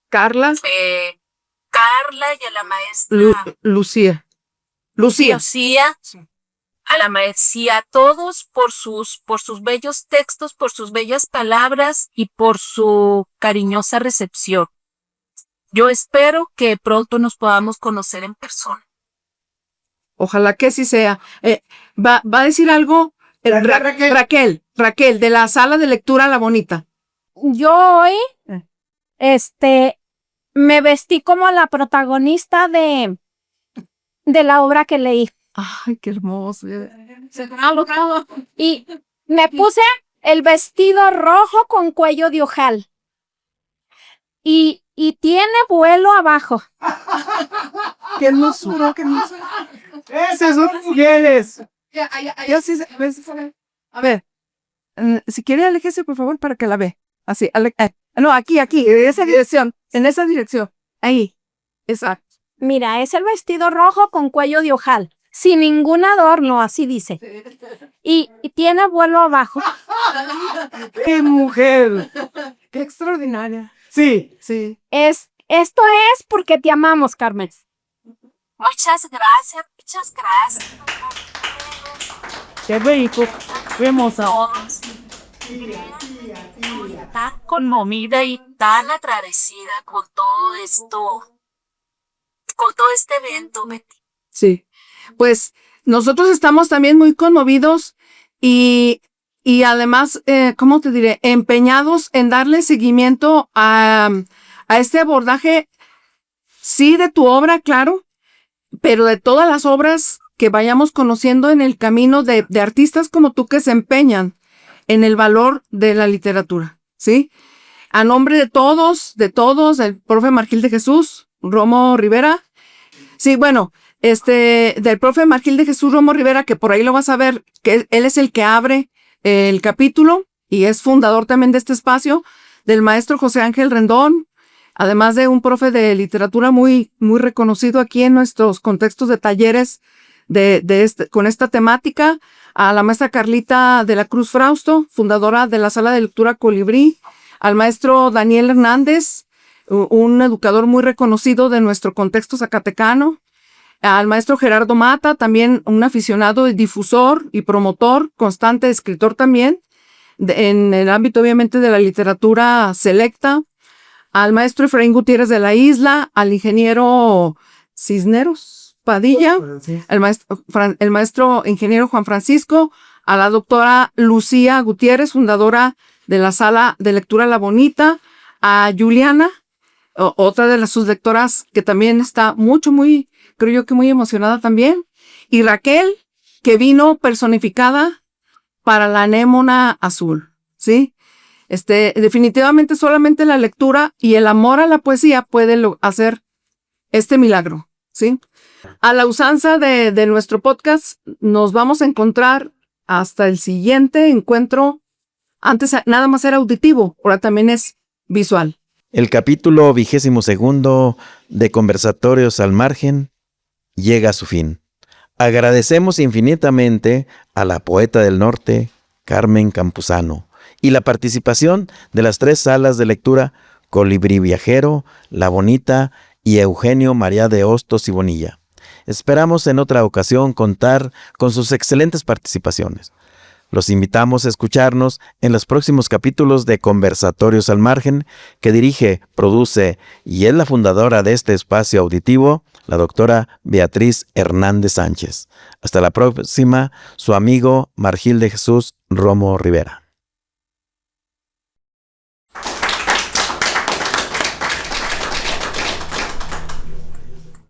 Carla. Carla y a la maestra Lucía. A la maestra, a todos por sus bellos textos, por sus bellas palabras y por su cariñosa recepción. Yo espero que pronto nos podamos conocer en persona. Ojalá que así sea. ¿Va a decir algo? Raquel, de la sala de lectura La Bonita. Yo hoy, me vestí como la protagonista de la obra que leí. Ay, qué hermoso. Y me puse el vestido rojo con cuello de ojal. Y tiene vuelo abajo. qué hermosura, qué hermosura. Esas son mujeres. Yo sí, a ver, si quiere aléjese por favor para que la ve. Así, no, aquí, en esa dirección, ahí, exacto. Mira, es el vestido rojo con cuello de ojal, sin ningún adorno, así dice. Y tiene vuelo abajo. ¡Qué mujer! Qué extraordinaria. Sí. Esto es porque te amamos, Carmen. Muchas gracias, muchas gracias. ¡Qué rico! ¡Qué hermosa! Todos. Tan conmovida y tan agradecida con todo esto, con todo este evento, Betty. Sí, pues nosotros estamos también muy conmovidos y además, ¿cómo te diré? Empeñados en darle seguimiento a este abordaje, sí, de tu obra, claro, pero de todas las obras que vayamos conociendo en el camino de artistas como tú que se empeñan en el valor de la literatura, ¿sí? A nombre de todos, del profe Margil de Jesús, Romo Rivera. Sí, bueno, del profe Margil de Jesús Romo Rivera, que por ahí lo vas a ver, que él es el que abre el capítulo y es fundador también de este espacio, del maestro José Ángel Rendón, además de un profe de literatura muy, muy reconocido aquí en nuestros contextos de talleres con esta temática, a la maestra Carlita de la Cruz Frausto, fundadora de la Sala de Lectura Colibrí, al maestro Daniel Hernández, un educador muy reconocido de nuestro contexto zacatecano, al maestro Gerardo Mata, también un aficionado y difusor y promotor, constante escritor también, en el ámbito obviamente de la literatura selecta, al maestro Efraín Gutiérrez de la Isla, al ingeniero Cisneros Padilla, el maestro ingeniero Juan Francisco, a la doctora Lucía Gutiérrez, fundadora de la Sala de Lectura La Bonita, a Juliana, otra de sus lectoras que también está creo yo que muy emocionada también, y Raquel, que vino personificada para la anémona azul, ¿sí? Definitivamente solamente la lectura y el amor a la poesía puede hacer este milagro, ¿sí? A la usanza de nuestro podcast, nos vamos a encontrar hasta el siguiente encuentro. Antes nada más era auditivo, ahora también es visual. El capítulo 22 de Conversatorios al Margen llega a su fin. Agradecemos infinitamente a la poeta del norte, Carmen Campuzano, y la participación de las 3 salas de lectura Colibrí Viajero, La Bonita y Eugenio María de Hostos y Bonilla. Esperamos en otra ocasión contar con sus excelentes participaciones. Los invitamos a escucharnos en los próximos capítulos de Conversatorios al Margen, que dirige, produce y es la fundadora de este espacio auditivo, la doctora Beatriz Hernández Sánchez. Hasta la próxima, su amigo Margil de Jesús Romo Rivera.